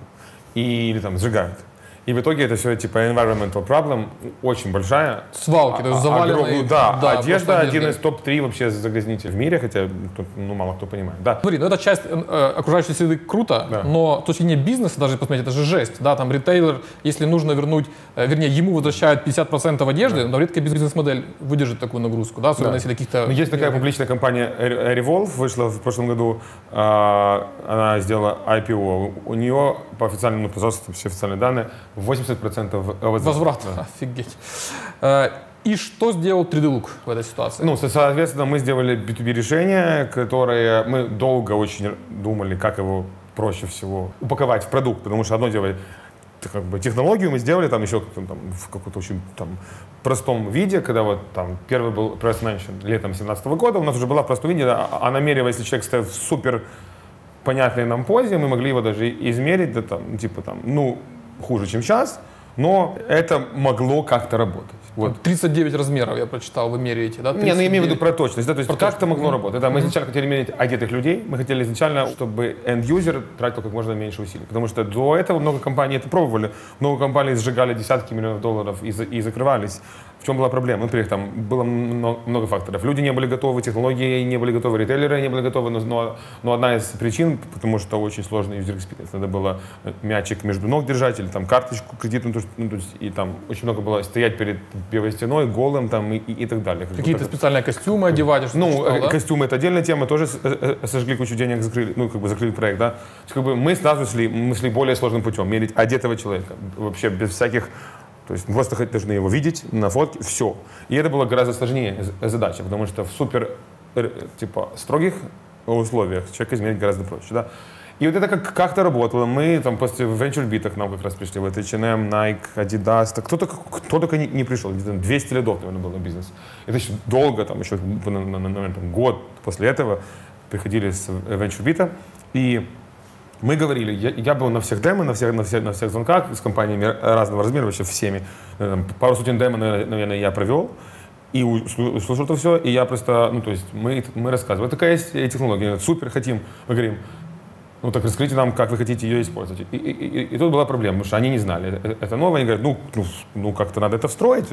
Или там сжигают. И в итоге это все типа environmental problem, очень большая. Свалки, то есть заваленные. Да, одежда один из топ-3 вообще загрязнителей в мире, хотя тут, ну, мало кто понимает. Да. Смотри, ну эта часть окружающей среды круто, да. Но с точки зрения бизнеса, даже посмотреть, это же жесть. Да, там ритейлер, если нужно вернуть, вернее, ему возвращают 50% одежды, да. Но редко бизнес-модель выдержит такую нагрузку, да, особенно если каких-то... Есть такая публичная компания Revolve, вышла в прошлом году, она сделала IPO, у нее по официальным, ну, пожалуйста, все официальные данные, 80% возврат. Да. Офигеть. И что сделал 3D-Look в этой ситуации? Ну, соответственно, мы сделали B2B решение, которое мы долго очень думали, как его проще всего упаковать в продукт, потому что одно дело, как бы технологию мы сделали там еще там, в каком-то очень там простом виде, когда вот там первый был Press Mention летом 2017 года, у нас уже была в простом виде, а намеренно, если человек стоит в супер понятной нам позе, мы могли его даже измерить, да, там, типа там, ну, хуже, чем сейчас, но это могло как-то работать. Вот. 39 размеров, я прочитал, вы меряете, да? 39. Не, ну я имею в виду про точность, да, то есть как-то могло работать. Да, мы изначально хотели мерить одетых людей, мы хотели изначально, чтобы end-user тратил как можно меньше усилий, потому что до этого много компаний это пробовали, много компаний сжигали десятки миллионов долларов и закрывались. В чем была проблема? Например, там было много факторов. Люди не были готовы, технологии не были готовы, ритейлеры не были готовы, но одна из причин, потому что очень сложный user experience. Надо было мячик между ног держать или там карточку кредитную, ну, то есть, и там очень много было стоять перед белой стеной, голым там и так далее. Какие-то специальные костюмы одевать? Ну, читал, да? Костюмы — это отдельная тема, тоже сожгли кучу денег, закрыли, ну, как бы закрыли проект, да. То есть, как бы мы сразу шли более сложным путем, мерить одетого человека, вообще без всяких. То есть мы просто должны его видеть на фотке, все. И это было гораздо сложнее задача, потому что в супер типа строгих условиях человека измерить гораздо проще. Да? И вот это как-то работало. Мы там после VentureBeat к нам как раз пришли, вот H&M, Nike, Adidas, кто только не пришел, где-то 200 лидов, наверное, был на бизнес. Это еще долго, там еще, наверное, год после этого приходили с VentureBeat, и мы говорили, я был на всех демо, на всех звонках с компаниями разного размера, вообще всеми. Пару сотен демо, наверное, я провел и услышал это все, и я просто, ну, то есть мы рассказываем. Вот такая есть технология, супер, хотим. Мы говорим, ну, так расскажите нам, как вы хотите ее использовать. И тут была проблема, потому что они не знали. Это новое, они говорят, ну как-то надо это встроить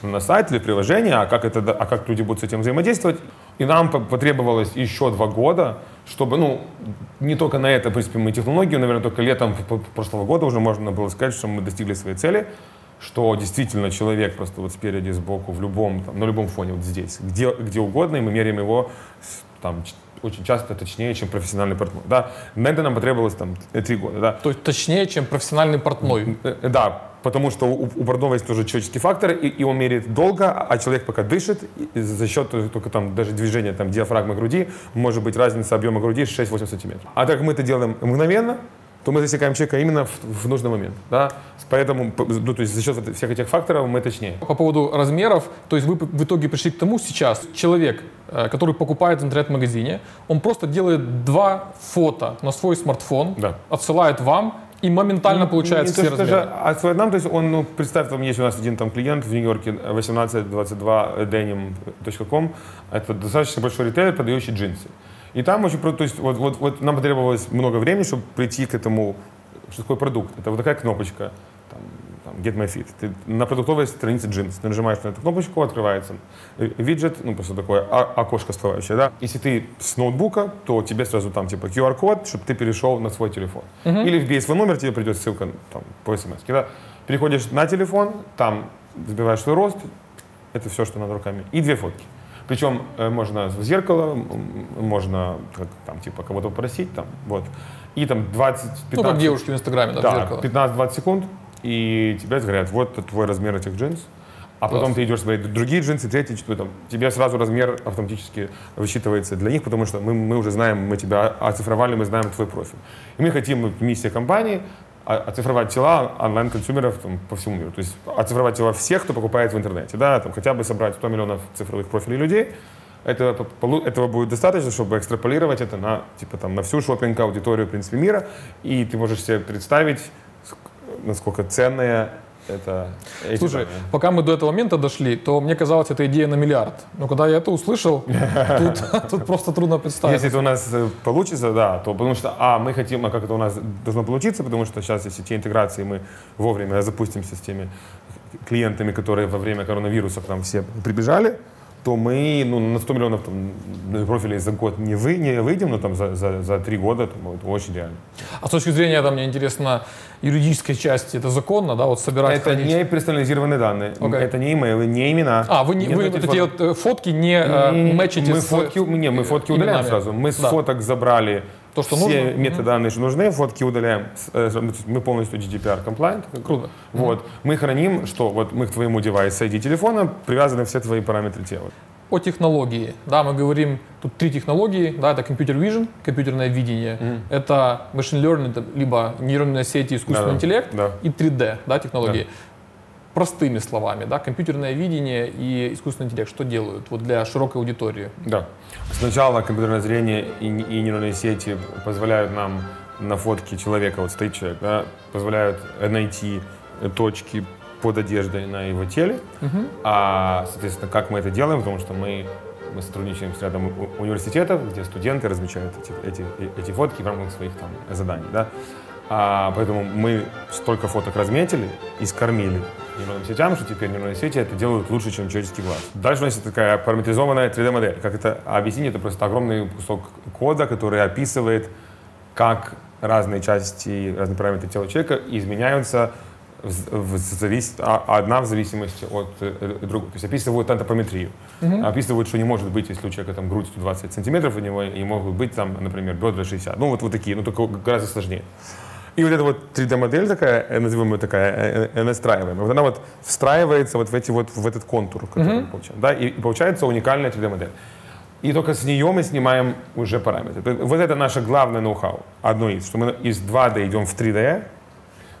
на сайт или приложение, а как люди будут с этим взаимодействовать. И нам потребовалось еще 2 года, чтобы, ну, не только на это, в принципе, мы технологию, наверное, только летом прошлого года уже можно было сказать, что мы достигли своей цели, что действительно человек просто вот спереди, сбоку, в любом, там, на любом фоне, вот здесь, где угодно, и мы меряем его там, очень часто точнее, чем профессиональный портной. Да? На это нам потребовалось там 3 года. Да? То есть точнее, чем профессиональный портной? Да, потому что у портного есть тоже человеческий фактор, и он меряет долго, а человек пока дышит, и за счет только там даже движения там, диафрагмы груди, может быть разница объема груди 6-8 сантиметров. А так как мы это делаем мгновенно, то мы засекаем человека именно в нужный момент. Да? Поэтому, ну, то есть за счет всех этих факторов мы точнее. По поводу размеров, то есть вы в итоге пришли к тому, сейчас человек, который покупает в интернет-магазине, он просто делает 2 фото на свой смартфон, да, отсылает вам и моментально получает все размеры. Отсылает нам, то есть он, ну, представь, там есть у нас один там клиент в Нью-Йорке, 1822denim.com, это достаточно большой ритейлер, продающий джинсы. И там очень, то есть вот нам потребовалось много времени, чтобы прийти к этому, что такое продукт. Это вот такая кнопочка, там Get My Fit. Ты на продуктовой странице джинс. Ты нажимаешь на эту кнопочку, открывается виджет, ну просто такое окошко всплывающее, да. Если ты с ноутбука, то тебе сразу там типа QR-код, чтобы ты перешел на свой телефон. Или вбей свой номер, тебе придет ссылка там, по смс. Да? Переходишь на телефон, там забиваешь свой рост, это все, что надо руками, и 2 фотки. Причем можно в зеркало, можно там, типа, кого-то попросить, там, вот. И там 20-15... Ну, как девушки в Инстаграме, да, в зеркало. 15-20 секунд, и тебе говорят, вот твой размер этих джинс. А потом ты идешь смотреть другие джинсы, третьи, четвертый, тебе сразу размер автоматически высчитывается для них, потому что мы уже знаем, мы тебя оцифровали, мы знаем твой профиль. И мы хотим, миссия компании, оцифровать тела онлайн-консюмеров по всему миру. То есть оцифровать тела всех, кто покупает в интернете. Да, там, хотя бы собрать 100 миллионов цифровых профилей людей. Этого будет достаточно, чтобы экстраполировать это на, типа, там, на всю шопинг-аудиторию, в принципе, мира. И ты можешь себе представить, насколько ценная это... Слушай, пока мы до этого момента дошли, то мне казалось, это идея на миллиард. Но когда я это услышал, тут просто трудно представить. Если это у нас получится, да, то потому что, мы хотим, как это у нас должно получиться, потому что сейчас, если те интеграции мы вовремя запустимся с теми клиентами, которые во время коронавируса к нам все прибежали, то мы на 100 миллионов профилей за год не выйдем, но там за 3 года это очень реально. А с точки зрения, там, мне интересно, юридической части, это законно, да, вот собирать, это хранить? не персонализированные данные, это не имейлы, не имена. Вы вот эти вот фотки не мэчите мы фотки удаляем именами. сразу. Мы с фоток забрали то, что все нужно? метаданные, что нужны, фотки удаляем. Мы полностью GDPR compliant. Круто. Вот. Мы храним, что вот мы к твоему девайсу ID телефона привязаны все твои параметры тела. О технологии. Да, мы говорим, тут 3 технологии. Да, это computer vision, компьютерное видение. Это machine learning, это либо нейронные сети, искусственный интеллект и 3D, да, технологии. Простыми словами, да, компьютерное видение и искусственный интеллект что делают вот для широкой аудитории? Да. Сначала компьютерное зрение и нейронные сети позволяют нам на фотке человека, вот стоит человек, да, позволяют найти точки под одеждой на его теле. Соответственно, как мы это делаем? Потому что мы сотрудничаем с рядом университетов, где студенты размещают эти фотки в рамках своих там заданий, да. Поэтому мы столько фоток разметили и скормили нейронным сетям, что теперь нейронные сети это делают лучше, чем человеческий глаз. Дальше у нас есть такая параметризованная 3D-модель. Как это объяснить? Это просто огромный кусок кода, который описывает, как разные части, разные параметры тела человека изменяются одна в зависимости от другой. То есть описывают антропометрию. Описывают, что не может быть, если у человека там грудь 120 сантиметров, у него и могут быть там, например, бедра 60. Ну вот такие, но только гораздо сложнее. И вот эта вот 3D-модель такая, назовем ее такая, настраиваемая, вот она вот встраивается вот в этот контур, который мы получаем. Да? И получается уникальная 3D-модель. И только с нее мы снимаем уже параметры. Вот это наше главное ноу-хау. Одно из, что мы из 2D идем в 3D,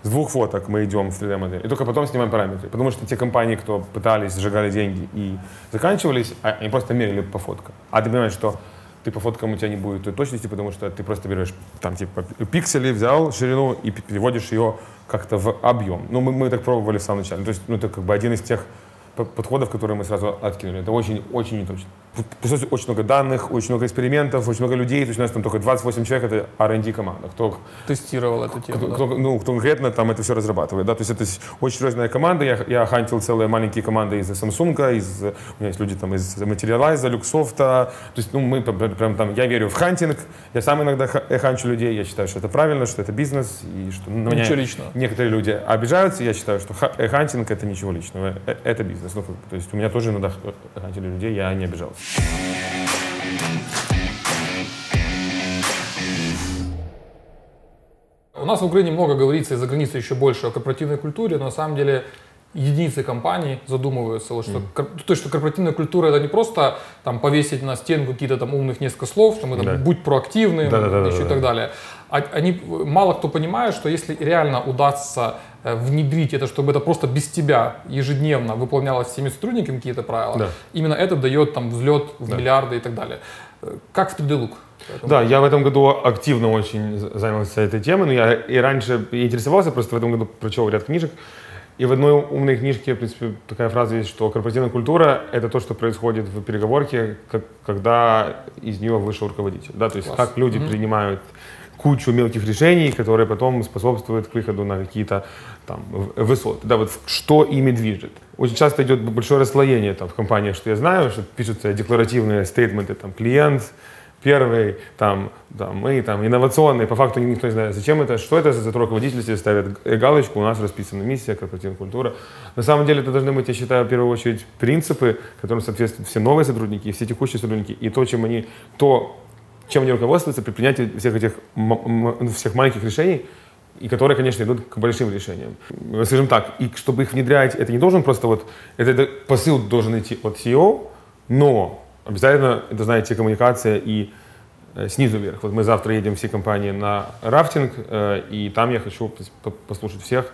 с 2 фоток мы идем в 3D-модель, и только потом снимаем параметры. Потому что те компании, кто пытались, сжигали деньги и заканчивались, они просто мерили по фоткам. А ты понимаешь, что ты по фоткам у тебя не будет той точности, потому что ты просто берешь там типа пиксели, взял ширину и переводишь ее как-то в объем. Ну, мы так пробовали в самом начале. То есть, это как бы один из тех подходов, которые мы сразу откинули. Это очень неточно. Очень много данных, очень много экспериментов, очень много людей. То есть у нас там только 28 человек, это R&D команда. Кто тестировал эту тему? Кто конкретно там это все разрабатывает. Да? То есть это очень серьезная команда. Я хантил целые маленькие команды из Samsung, у меня есть люди там из Materialize, Luxoft. То есть мы прям там, я верю в хантинг. Я сам иногда ханчу людей. Я считаю, что это правильно, что это бизнес. И что на меня некоторые люди обижаются. Я считаю, что хантинг это ничего личного. Это бизнес. Ну, то есть у меня тоже иногда хантили людей, я не обижался. У нас в Украине много говорится, и за границей еще больше о корпоративной культуре, но на самом деле единицы компаний задумываются, что, то есть, что корпоративная культура это не просто там, повесить на стену какие-то там умных несколько слов, что мы там, будь проактивным и так далее. Они, мало кто понимает, что если реально удастся внедрить это, чтобы это просто без тебя ежедневно выполнялось всеми сотрудниками какие-то правила, именно это дает там взлет в миллиарды и так далее. Как в 3D Look? Да, я в этом году активно очень занялся этой темой, но я и раньше интересовался, просто в этом году прочел ряд книжек. И в одной умной книжке, в принципе, такая фраза есть, что корпоративная культура — это то, что происходит в переговорке, когда из нее вышел руководитель. Да? То есть как люди принимают кучу мелких решений, которые потом способствуют к выходу на какие-то там высоты. Да, вот что ими движет. Очень часто идет большое расслоение там, в компаниях, что я знаю, что пишутся декларативные стейтменты, там, клиент первый, мы инновационный, по факту никто не знает, зачем это, что это за руководители себе ставят галочку, у нас расписана миссия, корпоративная культура. На самом деле это должны быть, я считаю, в первую очередь принципы, которым соответствуют все новые сотрудники, все текущие сотрудники, и чем они руководствуются при принятии всех этих всех маленьких решений, и которые, конечно, идут к большим решениям. Скажем так, и чтобы их внедрять, это не должен просто это посыл должен идти от CEO, но обязательно, это, знаете, коммуникация и снизу вверх. Вот мы завтра едем всей компанией на рафтинг, и там я хочу послушать всех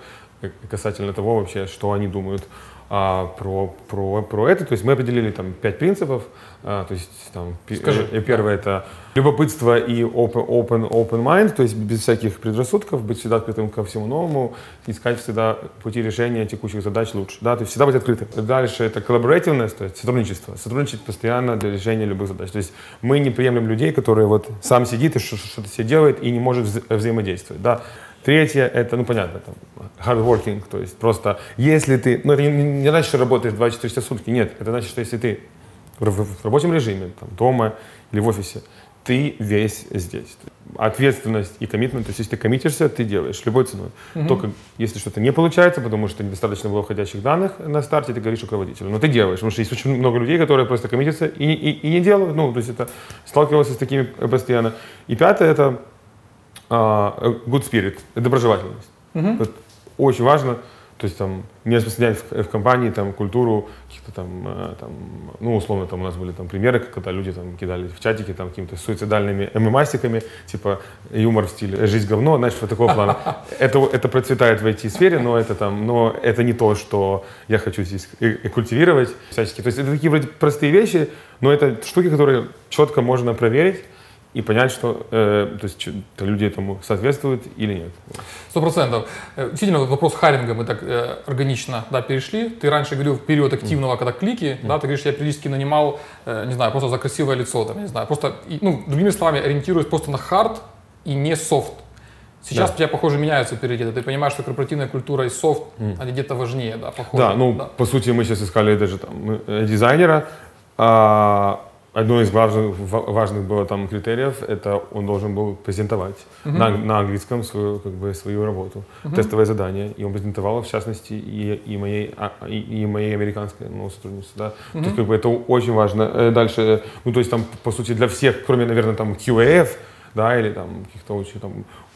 касательно того вообще, что они думают про это. То есть мы определили там 5 принципов. То есть там первое это любопытство и open mind, то есть без всяких предрассудков, быть всегда открытым ко всему новому, искать всегда пути решения текущих задач лучше. Да, то есть всегда быть открытым. Дальше это collaborativeness, то есть сотрудничество. Сотрудничать постоянно для решения любых задач. То есть мы не приемлем людей, которые вот сам сидит и что-то себе делает и не может взаимодействовать. Да. Третье, это, понятно, hard working, то есть просто, если ты, это не значит, что работаешь 24 часа в сутки, нет, это значит, что если ты в рабочем режиме, дома или в офисе, ты весь здесь. Ответственность и коммитмент, то есть если ты коммитишься, ты делаешь любой ценой. Только если что-то не получается, потому что недостаточно было входящих данных на старте, ты говоришь руководителю, но ты делаешь, потому что есть очень много людей, которые просто коммитятся и не делают, то есть это сталкивался с такими постоянно. И пятое, это good spirit, доброжелательность. Вот очень важно, то есть не распространять в компании культуру каких-то условно у нас были примеры, когда люди кидали в чатике какими-то суицидальными мемасиками, типа юмор в стиле «жизнь говно», знаешь, вот такого плана. Это процветает в IT-сфере, но это не то, что я хочу здесь культивировать всячески. То есть это такие вроде простые вещи, но это штуки, которые четко можно проверить и понять, что люди этому соответствуют или нет. 100%. Действительно, вопрос хайринга мы так органично перешли. Ты раньше говорил в период активного, когда клики, ты говоришь, я периодически нанимал, не знаю, просто за красивое лицо, не знаю, просто, другими словами, ориентируясь просто на хард и не софт. Сейчас у тебя, похоже, меняются приоритеты. Ты понимаешь, что корпоративная культура и софт, они где-то важнее, похоже. Да, по сути, мы сейчас искали даже дизайнера. Одно из важных было критериев, это он должен был презентовать на английском свою работу, тестовое задание. И он презентовал, в частности, и моей американской сотруднице. Да? То есть это очень важно. Дальше, то есть по сути, для всех, кроме, наверное, QA, да, или каких-то очень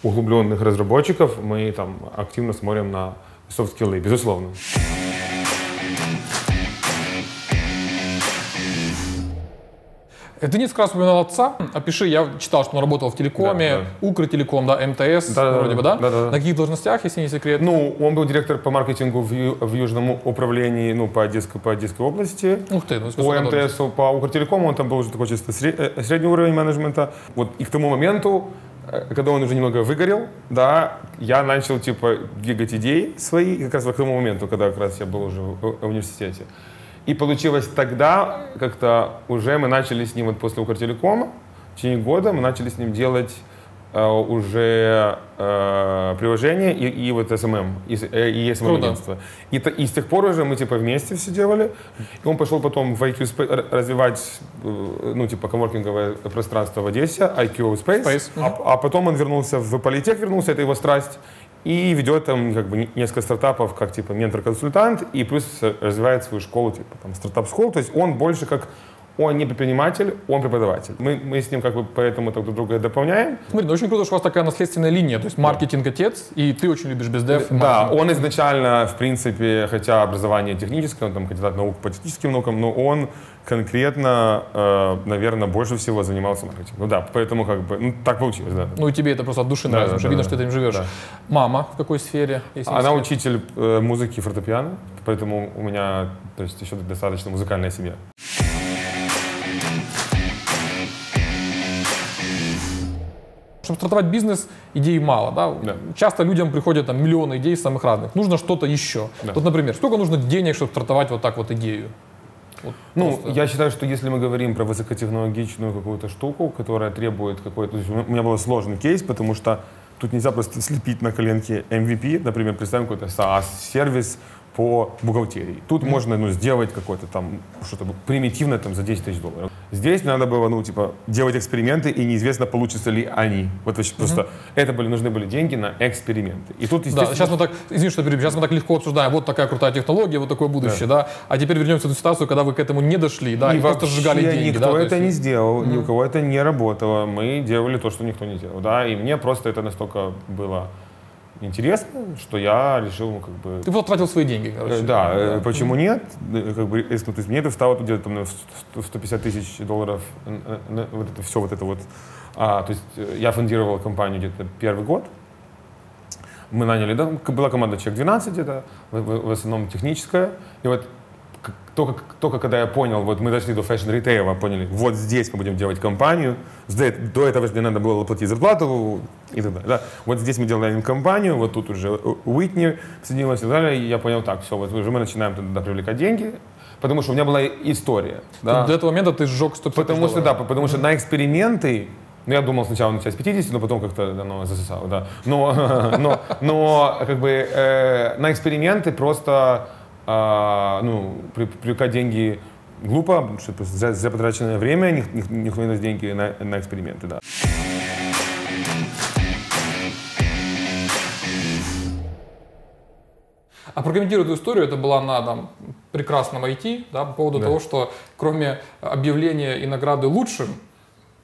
углубленных разработчиков, мы активно смотрим на софт-скиллы, безусловно. Ты несколько раз упоминал отца. Опиши, я читал, что он работал в телекоме, Укртелеком, МТС, вроде бы, да? Да. На каких должностях, если не секрет? Он был директор по маркетингу в Южном управлении, по Одесской области. Ух ты, по МТС, по Укртелекому он там был уже такой чисто средний уровень менеджмента. И к тому моменту, когда он уже немного выгорел, да, я начал двигать идеи свои, как раз к тому моменту, когда как раз я был уже в университете. И получилось тогда, как-то уже мы начали с ним после Укртелекома, в течение года мы начали с ним делать уже приложение и SMM, и SMM-агентство. И с тех пор уже мы вместе все делали. И он пошел потом в IQ развивать коворкинговое пространство в Одессе, IQ Space. А потом он вернулся в Политех, это его страсть. И ведет несколько стартапов как ментор-консультант, и плюс развивает свою школу, стартап-школу. То есть он больше он не предприниматель, он преподаватель. Мы с ним поэтому друг друга дополняем. Смотри, очень круто, что у вас такая наследственная линия, то есть маркетинг отец, и ты очень любишь бездев. Да, он изначально, в принципе, хотя образование техническое, он кандидат наук по техническим наукам, но он конкретно, наверное, больше всего занимался маркетингом. Да, поэтому так получилось, да. И тебе это просто от души нравится, потому что видно, что ты этим живешь. Да. Мама в какой сфере? Она учитель музыки и фортепиано, поэтому у меня, еще достаточно музыкальная семья. Чтобы стартовать бизнес, идей мало. Да? Часто людям приходят миллионы идей самых разных. Нужно что-то еще. Да. Например, сколько нужно денег, чтобы стартовать идею? Я считаю, что если мы говорим про высокотехнологичную какую-то штуку, которая требует какой-то... У меня был сложный кейс, потому что тут нельзя просто слепить на коленке MVP, например, представим какой-то SaaS-сервис по бухгалтерии. Тут можно сделать какое-то что-то примитивное за $10 000. Здесь надо было, ну, типа, делать эксперименты, и неизвестно, получится ли они. Вот просто нужны были деньги на эксперименты. И тут, естественно... Да, сейчас мы так, извини, что перебью, сейчас мы так легко обсуждаем, вот такая крутая технология, вот такое будущее, да. А теперь вернемся в эту ситуацию, когда вы к этому не дошли, да, и просто сжигали деньги. Никто это не сделал, ни у кого это не работало. Мы делали то, что никто не делал, да, и мне просто это настолько было интересно, что я решил, ну, как бы... Ты вот тратил свои деньги, короче. Да, почему нет? Как бы, то есть мне это стало где-то там, 150 тысяч долларов, вот это все вот это вот. То есть я фондировал компанию где-то первый год. Мы наняли, да, была команда человек 12 где-то, в основном техническая. И вот только когда я понял, вот мы дошли до фэшн-ритейла, поняли, вот здесь мы будем делать компанию, до этого же надо было платить зарплату и так далее. Да. Вот здесь мы делаем компанию, вот тут уже Уитни соединилась и так далее, и я понял, так, все, вот уже мы начинаем туда привлекать деньги, потому что у меня была история. Да. До этого момента ты сжег 150 потому что, да, потому что на эксперименты, ну, я думал сначала начать с 50, но потом как-то оно засосало, да. Но как бы на эксперименты просто привлекать деньги глупо, потому что за потраченное время никто не даст деньги на эксперименты, да. А прокомментирую эту историю, это была на там, прекрасном IT, да, по поводу того, что кроме объявления и награды лучшим,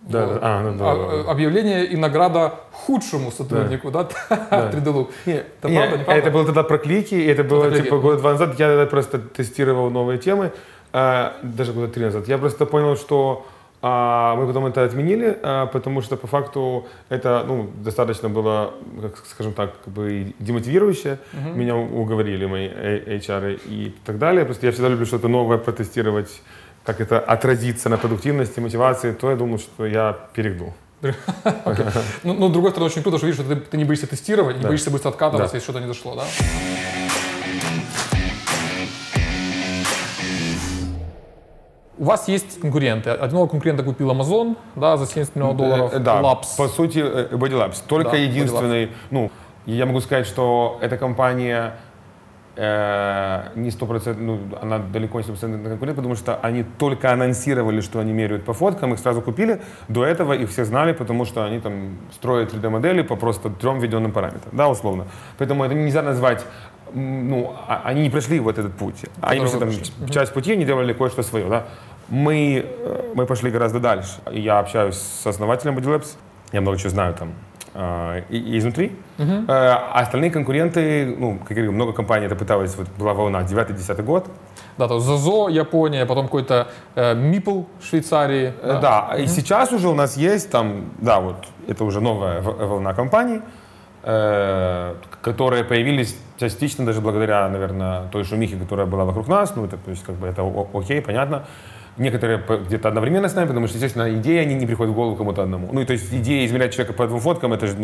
объявление и награда худшему сотруднику, да, 3D-Look. Это правда, не правда? Это было тогда про клики, это было типа года 2 назад, я тогда просто тестировал новые темы, даже года 3 назад. Я просто понял, что мы потом это отменили, потому что по факту это, ну, достаточно было, скажем так, как бы демотивирующе. Меня уговорили мои HR и так далее. Просто я всегда люблю что-то новое протестировать, как это отразится на продуктивности, мотивации, то я думаю, что я перегнул. Ну, с другой стороны, очень круто, что видишь, что ты не боишься тестировать, не боишься быстро откатываться, если что-то не зашло, да? У вас есть конкуренты. Одного конкурента купил Amazon, да, за 70 миллионов долларов. Да, Labs. по сути, Body Labs. Только единственный, ну, я могу сказать, что эта компания не 100%, ну, она далеко не 100% конкурент, потому что они только анонсировали, что они меряют по фоткам, их сразу купили. До этого их все знали, потому что они там строят 3D-модели по просто 3 введенным параметрам, да, условно. Поэтому это нельзя назвать, ну, они не прошли вот этот путь. Они просто там часть пути, они делали кое-что свое, да. Мы пошли гораздо дальше. Я общаюсь с основателем Body Labs, я много чего знаю там изнутри. А остальные конкуренты, ну, как я говорю, много компаний это пыталось, вот была волна, 9-10 год. Да, то Зазо, Япония, потом какой-то Мипл Швейцарии. Да, и сейчас уже у нас есть там, да, вот, это уже новая волна компаний, которые появились частично даже благодаря, наверное, той шумихе, которая была вокруг нас, ну, это, то есть, как бы, это окей, понятно. Некоторые где-то одновременно с нами, потому что, естественно, идея не приходит в голову кому-то одному. Ну, то есть идея измерять человека по 2 фоткам, это же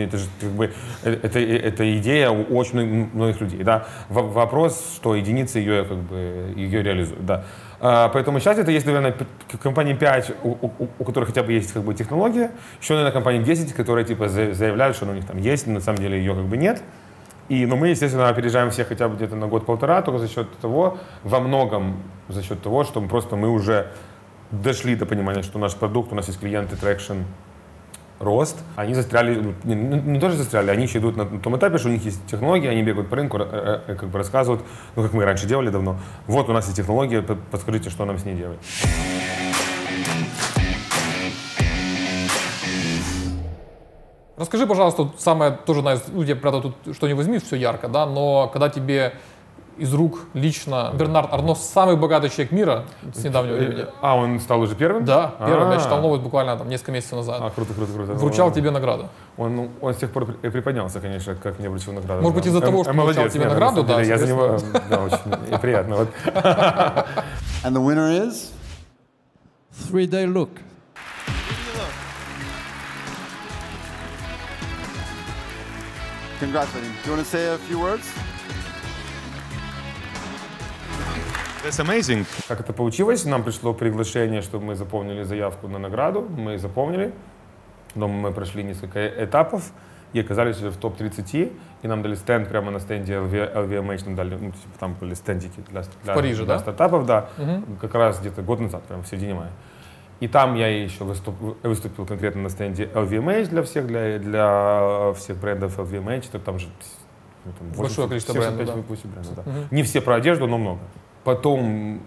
как бы, это идея у очень многих людей, да. Вопрос, что единицы ее, как бы, ее реализуют, да. Поэтому сейчас это есть, наверное, компании 5, у которых хотя бы есть, как бы, технология, еще, наверное, компании 10, которые, типа, заявляют, что у них там есть, но на самом деле ее, как бы, нет. Но мы, естественно, опережаем всех хотя бы где-то на год-полтора, только за счет того, во многом за счет того, что мы уже дошли до понимания, что наш продукт, у нас есть клиенты, трекшн, рост. Они застряли, не тоже застряли, они еще идут на том этапе, что у них есть технологии, они бегают по рынку, как бы рассказывают, ну, как мы раньше делали давно. Вот у нас есть технология, подскажите, что нам с ней делать. Расскажи, пожалуйста, самое тоже, ну, я, правда, тут что не возьми, все ярко, да, но когда тебе из рук лично Бернард Арно, самый богатый человек мира с недавнего времени. Он стал уже первым? Да, первым. Я читал новость буквально там несколько месяцев назад. Круто. Вручал тебе награду. Он с тех пор приподнялся, конечно, как мне вручил награду. Может быть, из-за того, что вручал тебе награду, да? Я за него, да, очень приятно. And the winner is 3D Look. Congratulations. Do you want to say a few words? That's amazing. Как это получилось? Нам пришло приглашение, чтобы мы заполнили заявку на награду. Мы заполнили. Но мы прошли несколько этапов и оказались уже в топ-30. И нам дали стенд прямо на стенде LVMH. Нам дали, ну, типа, там были стендики для Париже, стартапов, да? Как раз где-то год назад, прямо в середине мая. И там я еще выступил конкретно на стенде LVMH для всех брендов LVMH. Там же большое количество брендов. Да. Не все про одежду, но много. Потом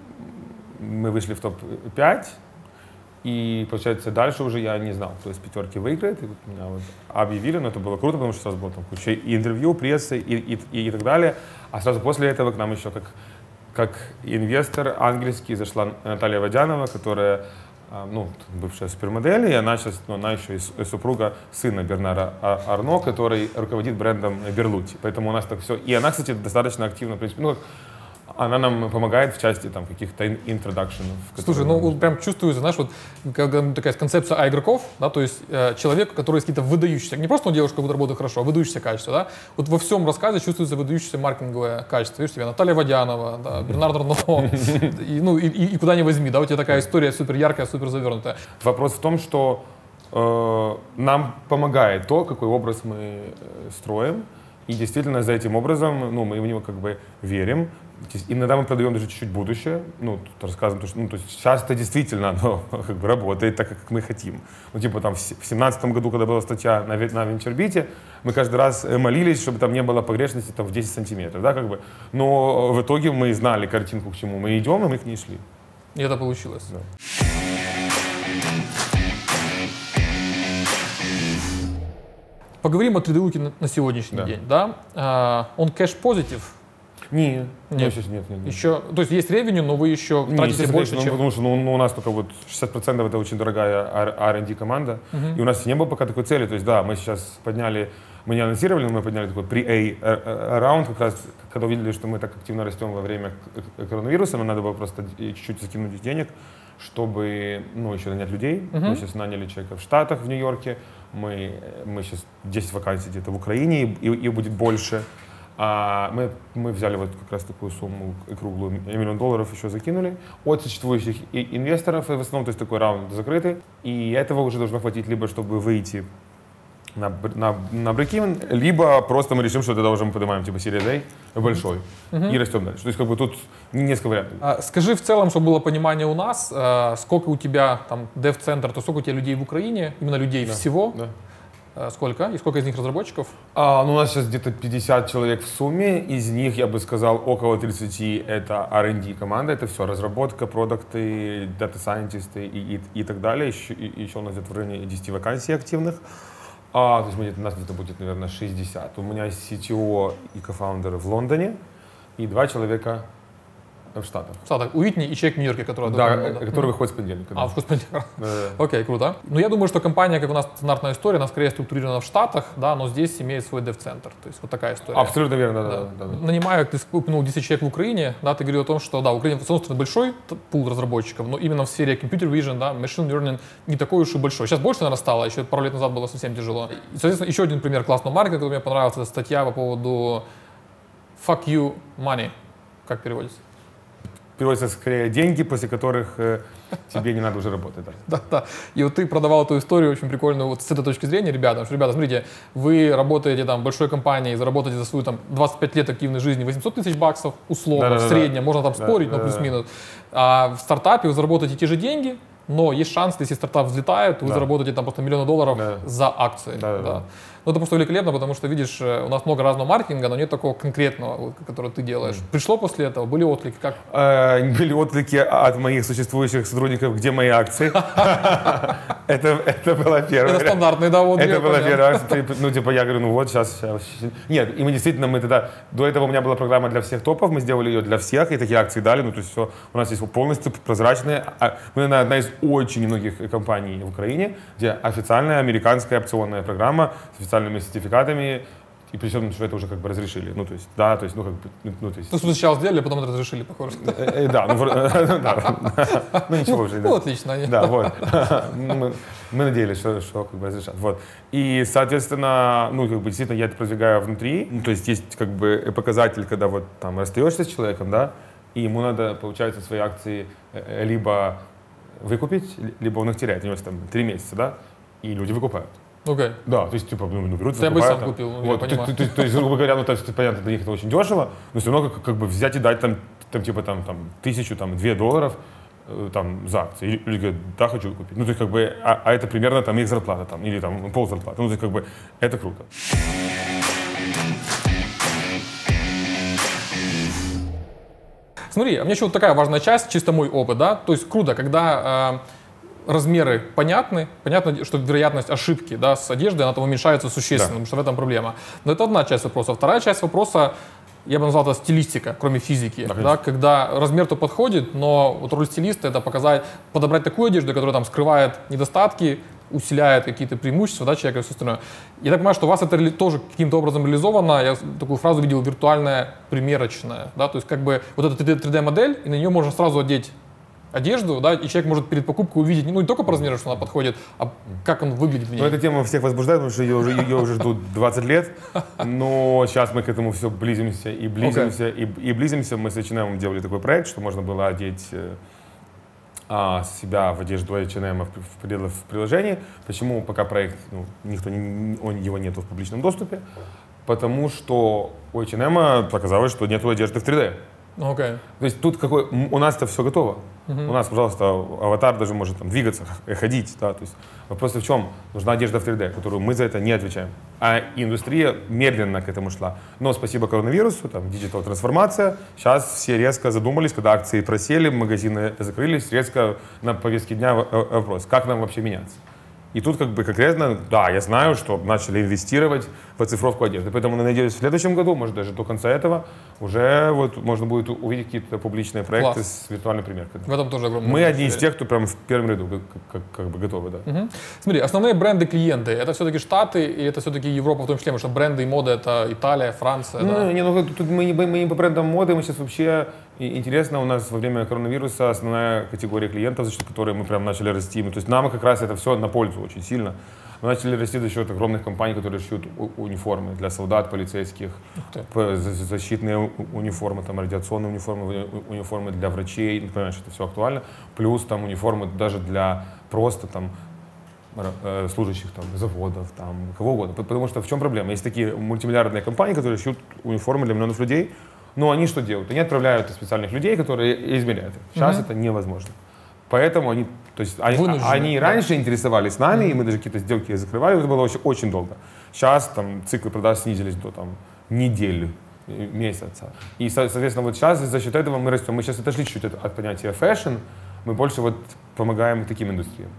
мы вышли в топ-5. И, получается, дальше уже я не знал, кто из пятерки выиграет. И вот меня вот объявили, но это было круто, потому что сразу было там куча интервью, прессы и так далее. А сразу после этого к нам еще как инвестор ангельский зашла Наталья Водянова, которая, бывшая супермодель, и она сейчас, она еще и супруга сына Бернара Арно, который руководит брендом Берлути. Поэтому у нас так все. И она, кстати, достаточно активно, в принципе, она нам помогает в части там каких-то интродакшенов. Слушай, прям чувствуется, знаешь, вот такая концепция игроков, да, то есть человек, который есть какие-то выдающиеся, не просто он делает какую-то работу хорошо, а выдающиеся качества, да. Вот во всем рассказе чувствуется выдающееся маркетинговое качество. Видишь, у тебя Наталья Водянова, да, Бернард Арно, и куда ни возьми, да, у тебя такая история супер яркая, супер завернутая. Вопрос в том, что нам помогает то, какой образ мы строим, и действительно за этим образом, мы в него как бы верим. Иногда мы продаем даже чуть-чуть будущее, тут рассказываем, то есть часто действительно оно как бы работает так, как мы хотим. В 2017 году, когда была статья на VentureBeat, мы каждый раз молились, чтобы там не было погрешности в 10 сантиметров, да, как бы. Но в итоге мы знали картинку, к чему мы идем, и мы к ней шли. И это получилось. Да. Поговорим о 3D-луке на сегодняшний день, да? Он кэш-позитив? Нет. Еще, то есть есть ревеню, но вы еще тратите больше, чем... Потому что у нас только 60% это очень дорогая R&D команда, и у нас не было пока такой цели. То есть да, мы сейчас мы не анонсировали, но мы подняли такой pre-A раунд, как раз когда увидели, что мы так активно растем во время коронавируса, нам надо было просто чуть-чуть закинуть денег, чтобы еще нанять людей. Мы сейчас наняли человека в Штатах, в Нью-Йорке, мы сейчас 10 вакансий где-то в Украине, и будет больше. А мы взяли вот как раз такую сумму круглую, $1 миллион еще закинули от существующих инвесторов, и в основном, то есть такой раунд закрытый, и этого уже должно хватить либо, чтобы выйти на break-even, либо просто мы решим, что тогда уже мы поднимаем типа Series A большой и растем дальше. То есть как бы тут несколько вариантов. Скажи в целом, чтобы было понимание у нас, сколько у тебя там дев-центр, то сколько у тебя людей в Украине, именно людей всего? Да. Сколько? И сколько из них разработчиков? У нас сейчас где-то 50 человек в сумме. Из них, я бы сказал, около 30 это R&D команда. Это все разработка, продукты, дата-сайентисты и так далее. Еще у нас где-то в районе 10 вакансий активных. То есть у нас где-то будет, наверное, 60. У меня CTO и кофаундеры в Лондоне и 2 человека в Штатах. В Штатах. У Уитни и человек в Нью-Йорке, который... который выходит с понедельника. В понедельник. Окей, круто. Я думаю, что компания, как у нас стандартная история, она скорее структурирована в Штатах, да, но здесь имеет свой дев-центр. То есть вот такая история. Абсолютно верно, да. Нанимаю, ты упомянул 10 человек в Украине, да, ты говорил о том, что, да, в Украине, с одной стороны, большой пул разработчиков, но именно в сфере computer vision, да, machine learning не такой уж и большой. Сейчас больше, наверное, стало, еще пару лет назад было совсем тяжело. И, соответственно, еще один пример классного маркетинга, который мне понравился, это статья по поводу fuck you money. Как переводится? Переводится скорее деньги, после которых тебе не надо уже работать. Да. И вот ты продавал эту историю очень прикольную вот с этой точки зрения ребятам. Что, ребята, смотрите, вы работаете там в большой компании, заработаете за свою там 25 лет активной жизни $800 тысяч условно, в среднем, можно там спорить, но плюс-минус. А в стартапе вы заработаете те же деньги, но есть шанс, если стартап взлетает, вы заработаете там просто $1 миллион за акции. Да. Ну, это просто великолепно, потому что, видишь, у нас много разного маркетинга, но нет такого конкретного, который ты делаешь. Пришло после этого? Были отклики? Как? Были отклики от моих существующих сотрудников, где мои акции. Это было первое. Это стандартный, да, отклик. Это было первое. Я говорю, вот сейчас. Нет, и мы действительно, до этого у меня была программа для всех топов, мы сделали ее для всех, и такие акции дали, то есть все, у нас есть полностью прозрачные. Мы, наверное, одна из очень немногих компаний в Украине, где официальная американская опционная программа с официальными сертификатами, и причем, что это уже как бы разрешили. То есть... То сначала сделали, а потом это разрешили, похоже. Да, ничего уже. Отлично. Да, вот. Мы надеялись, что как бы разрешат. Вот. И, соответственно, действительно, я это продвигаю внутри. То есть есть как бы показатель, когда вот там расстаешься с человеком, да, и ему надо, получается, свои акции либо выкупить, либо он их теряет. У него там 3 месяца, да, и люди выкупают. Okay. Да, то есть, берут, я бы сам купил, вот, я понимаю. То есть, грубо говоря, понятно, для них это очень дешево, но все равно как бы взять и дать там $1000, $2 там за акции. Или люди говорят, да, хочу купить. Ну, то есть, как бы, а это примерно там их зарплата, там, или там ползарплаты. Ну, то есть, как бы, это круто. Смотри, а мне еще вот такая важная часть, чисто мой опыт, да, то есть круто, когда размеры понятны, понятно, что вероятность ошибки, да, с одеждой, она там уменьшается существенно, Да. потому что в этом проблема. Но это одна часть вопроса. Вторая часть вопроса, я бы назвал это стилистика, кроме физики, да, когда размер-то подходит, но вот роль стилиста это показать, подобрать такую одежду, которая там скрывает недостатки, усиляет какие-то преимущества, да, человека и все остальное. Я так понимаю, что у вас это тоже каким-то образом реализовано. Я такую фразу видел: виртуальная примерочная, да, то есть как бы вот эта 3D-модель, и на нее можно сразу одеть одежду, да, и человек может перед покупкой увидеть, ну, не только по размеру, что она подходит, а как он выглядит в ней. Ну, эта тема всех возбуждает, потому что ее уже ждут 20 лет, но сейчас мы к этому все близимся и близимся, и близимся. Мы с H&M делали такой проект, что можно было одеть себя в одежду H&M в приложении. Почему пока проект, ну, его нету в публичном доступе? Потому что у H&M показалось, что нету одежды в 3D. Okay. То есть тут у нас-то все готово. У нас, пожалуйста, аватар даже может там двигаться, ходить. Да? То есть вопрос в чем? Нужна одежда в 3D, которую мы за это не отвечаем. А индустрия медленно к этому шла. Но спасибо коронавирусу, там, диджитал-трансформация. Сейчас все резко задумались, когда акции просели, магазины закрылись, резко на повестке дня вопрос, как нам вообще меняться. И тут как бы конкретно, да, я знаю, что начали инвестировать в оцифровку одежды. Поэтому, надеюсь, в следующем году, может даже до конца этого, уже вот можно будет увидеть какие-то публичные проекты Класс. с виртуальной примеркой. В этом тоже огромное. Мы одни из тех, кто прям в первом ряду как бы готовы, да. Смотри, основные бренды-клиенты, это все-таки Штаты, и это все-таки Европа в том числе, потому что бренды и мода это Италия, Франция. Ну, да? не, тут мы не по брендам моды, мы сейчас вообще, интересно, у нас во время коронавируса основная категория клиентов, за счет которой мы прям начали расти. То есть нам как раз это все на пользу очень сильно. Мы начали расти за счет огромных компаний, которые шьют униформы для солдат, полицейских, защитные униформы, там, радиационные униформы для врачей, например, что это все актуально. Плюс там униформы даже для просто там служащих там, заводов, там, кого угодно. Потому что в чем проблема? Есть такие мультимиллиардные компании, которые шьют униформы для миллионов людей, но они что делают? Они отправляют специальных людей, которые измеряют их. Сейчас это невозможно. Поэтому они раньше интересовались нами, и мы даже какие-то сделки закрывали, это было очень долго. Сейчас там циклы продаж снизились до там, недели, месяца. И, соответственно, вот сейчас за счет этого мы растем. Мы сейчас отошли чуть-чуть от понятия fashion, мы больше вот помогаем таким индустриям.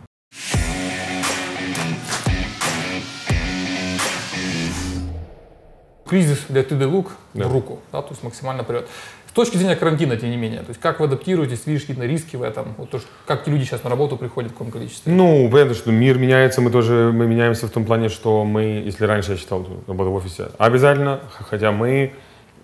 Кризис для 3D-лук в руку, да, то есть максимально прет. С точки зрения карантина, тем не менее, то есть как вы адаптируетесь, видишь какие-то риски в этом, вот то, что, как люди сейчас на работу приходят в каком количестве? Ну, понятно, что мир меняется, мы меняемся в том плане, что мы, если раньше я считал работу в офисе обязательно, хотя мы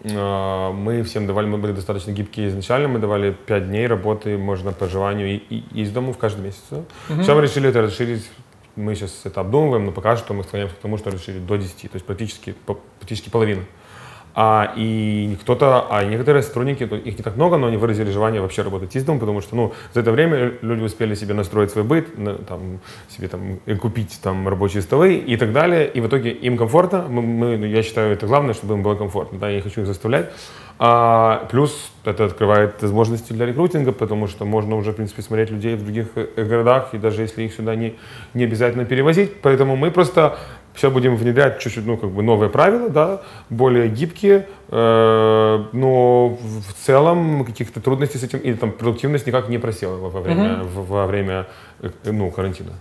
всем давали, мы были достаточно гибкие изначально, мы давали 5 дней работы, можно по желанию и из дому в каждый месяц. Сейчас мы решили это расширить. Мы сейчас это обдумываем, но пока что мы склоняемся к тому, что расширить до 10, то есть практически половину. И некоторые сотрудники, их не так много, но они выразили желание вообще работать из дома, потому что за это время люди успели себе настроить свой быт, себе купить рабочие столы и так далее. И в итоге им комфортно. Я считаю, это главное, чтобы им было комфортно. Да, я не хочу их заставлять. Плюс это открывает возможности для рекрутинга, потому что можно уже, в принципе, смотреть людей в других городах, и даже если их сюда не обязательно перевозить. Поэтому мы просто все будем внедрять чуть-чуть, новые правила, да, более гибкие, но в целом каких-то трудностей с этим, и продуктивность никак не просела во время карантина.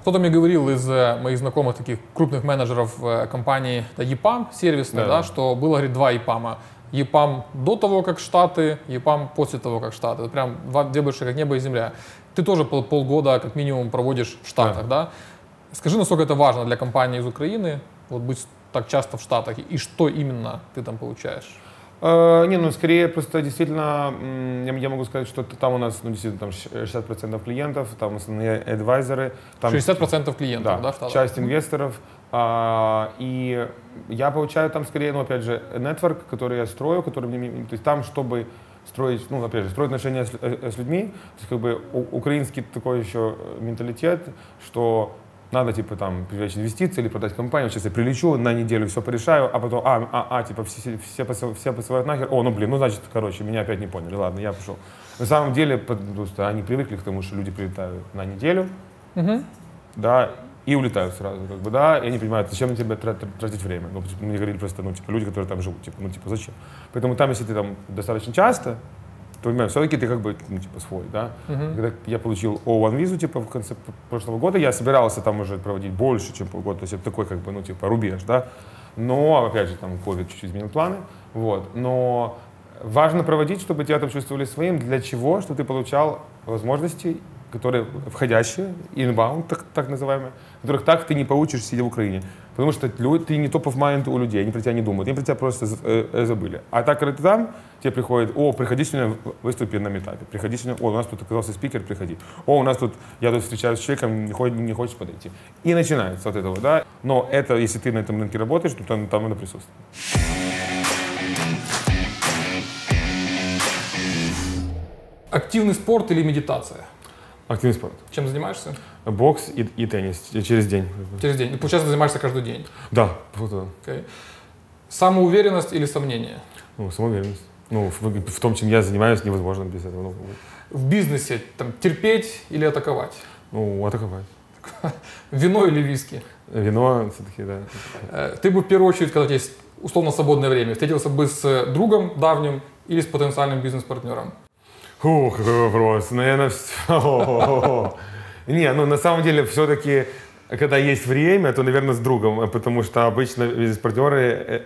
Кто-то мне говорил из моих знакомых таких крупных менеджеров компании EPAM сервисной, да, что было, говорит, 2 EPAM. EPAM до того, как Штаты, EPAM после того, как Штаты. Это прям две большие, как небо и земля. Ты тоже полгода как минимум проводишь в Штатах, да? Скажи, насколько это важно для компании из Украины, вот быть так часто в Штатах, и что именно ты там получаешь? Скорее просто действительно, я могу сказать, что там у нас действительно 60% клиентов, там основные адвайзеры. 60% клиентов, да, в Штатах? Часть инвесторов. И я получаю там скорее, опять же, нетворк, который я строю, то есть там, чтобы строить, строить отношения с людьми, то есть украинский такой еще менталитет, что Надо, типа, там, привлечь инвестиции или продать компанию. Сейчас я прилечу, на неделю все порешаю, а потом, типа, все посылают нахер. О, ну, блин, ну, значит, короче, меня опять не поняли. Ладно, я пошел. На самом деле, просто они привыкли к тому, что люди прилетают на неделю, да, и улетают сразу, как бы, да, и они понимают, зачем на тебя тратить время. Ну, типа, мне говорили просто, ну, типа, люди, которые там живут, типа, ну, типа, зачем? Поэтому там, если ты там достаточно часто, то, понимаешь, все-таки ты как бы, ну, типа, свой, да. Когда я получил O1 визу, типа, в конце прошлого года, я собирался там уже проводить больше, чем полгода, то есть это такой, как бы, ну, типа, рубеж, да. Но, опять же, там, COVID чуть-чуть изменил планы, вот, но важно проводить, чтобы тебя там чувствовали своим, для чего, чтобы ты получал возможности, которые входящие, inbound, так называемые, которых так ты не получишь, сидя в Украине. Потому что ты не top of mind у людей, они про тебя не думают, они про тебя просто забыли. А так, когда ты там, тебе приходит, о, приходи сегодня выступи на метапе, приходи сегодня, о, у нас тут оказался спикер, приходи. О, у нас тут, я тут встречаюсь с человеком, не хочешь подойти. И начинается от этого, да. Но это, если ты на этом рынке работаешь, то там надо присутствовать. Активный спорт или медитация? Активный спорт. Чем занимаешься? Бокс и теннис через день. Через день. И, получается, занимаешься каждый день? Да, вот это. Okay. Самоуверенность или сомнение? Ну, самоуверенность. Ну, в том, чем я занимаюсь, невозможно без этого. В бизнесе там, терпеть или атаковать? Ну, атаковать. Вино или виски? Вино все-таки, да. Ты бы в первую очередь, когда у тебя есть условно свободное время, встретился бы с другом давним или с потенциальным бизнес-партнером? Ух, какой вопрос. Наверное, не, ну на самом деле все-таки, когда есть время, то, наверное, с другом, потому что обычно бизнес-партнеры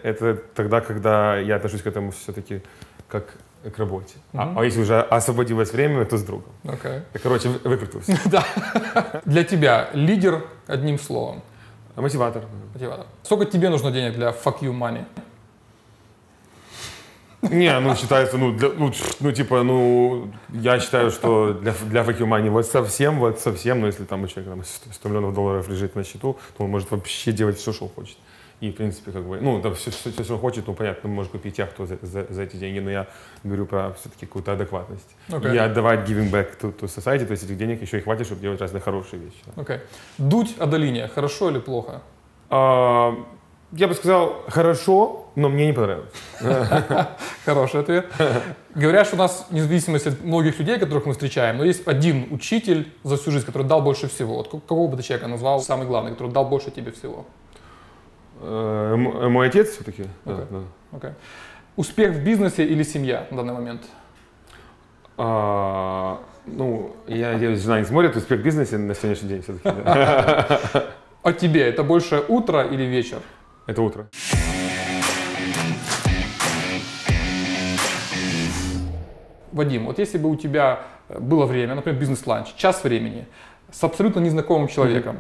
это тогда, когда я отношусь к этому все-таки как к работе. А если уже освободилось время, то с другом. Okay. Короче, выкрутился. Да. Для тебя лидер одним словом. Мотиватор. Мотиватор. Сколько тебе нужно денег для fuck you money? Не, ну считается, я считаю, что для fuck you money вот совсем, но если там у человека там, 100 миллионов долларов лежит на счету, то он может вообще делать все, что он хочет. И, в принципе, как бы, ну, там все, что он хочет, ну, понятно, он может купить яхту за эти деньги, но я говорю про все-таки какую-то адекватность. Okay. И отдавать giving back to society, то есть этих денег еще и хватит, чтобы делать разные хорошие вещи. Okay. Дудь о Долине, хорошо или плохо? Я бы сказал, хорошо, но мне не понравилось. Хороший ответ. Говорят, что у нас, вне зависимости от многих людей, которых мы встречаем, но есть один учитель за всю жизнь, который дал больше всего. Вот кого бы ты человека назвал самый главный, который дал больше тебе всего? Мой отец все-таки. Okay. Да. Okay. Успех в бизнесе или семья на данный момент? Ну, я надеюсь, жена не смотрит, успех в бизнесе на сегодняшний день все-таки. Да. А тебе это больше утро или вечер? Это утро. Вадим, вот если бы у тебя было время, например, бизнес-ланч, час времени, с абсолютно незнакомым человеком,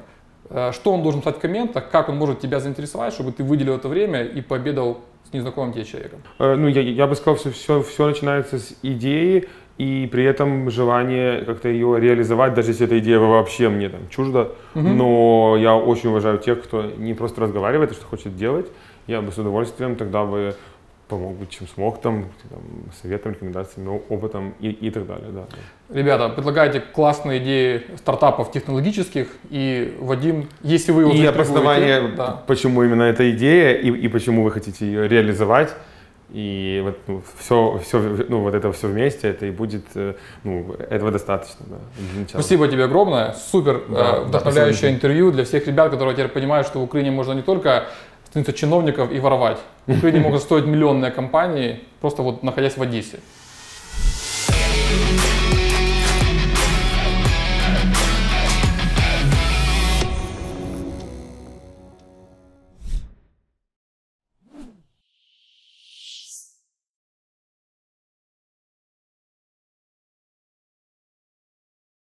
что он должен писать в комментах, как он может тебя заинтересовать, чтобы ты выделил это время и пообедал с незнакомым тебе человеком? Ну, я бы сказал, что все начинается с идеи и при этом желание как-то ее реализовать, даже если эта идея вообще мне там чужда. Но я очень уважаю тех, кто не просто разговаривает, а что хочет делать. Я бы с удовольствием тогда бы помог бы, чем смог, там, советом, рекомендациями, опытом и так далее. Да. Ребята, предлагайте классные идеи стартапов технологических, и Вадим, если вы его и обоснование, да. Почему именно эта идея и почему вы хотите ее реализовать. И вот, вот это все вместе, это и будет, этого достаточно. Да, спасибо тебе огромное, супер вдохновляющее интервью для всех ребят, которые теперь понимают, что в Украине можно не только становиться чиновников и воровать. В Украине могут стоить миллионные компании, просто вот находясь в Одессе.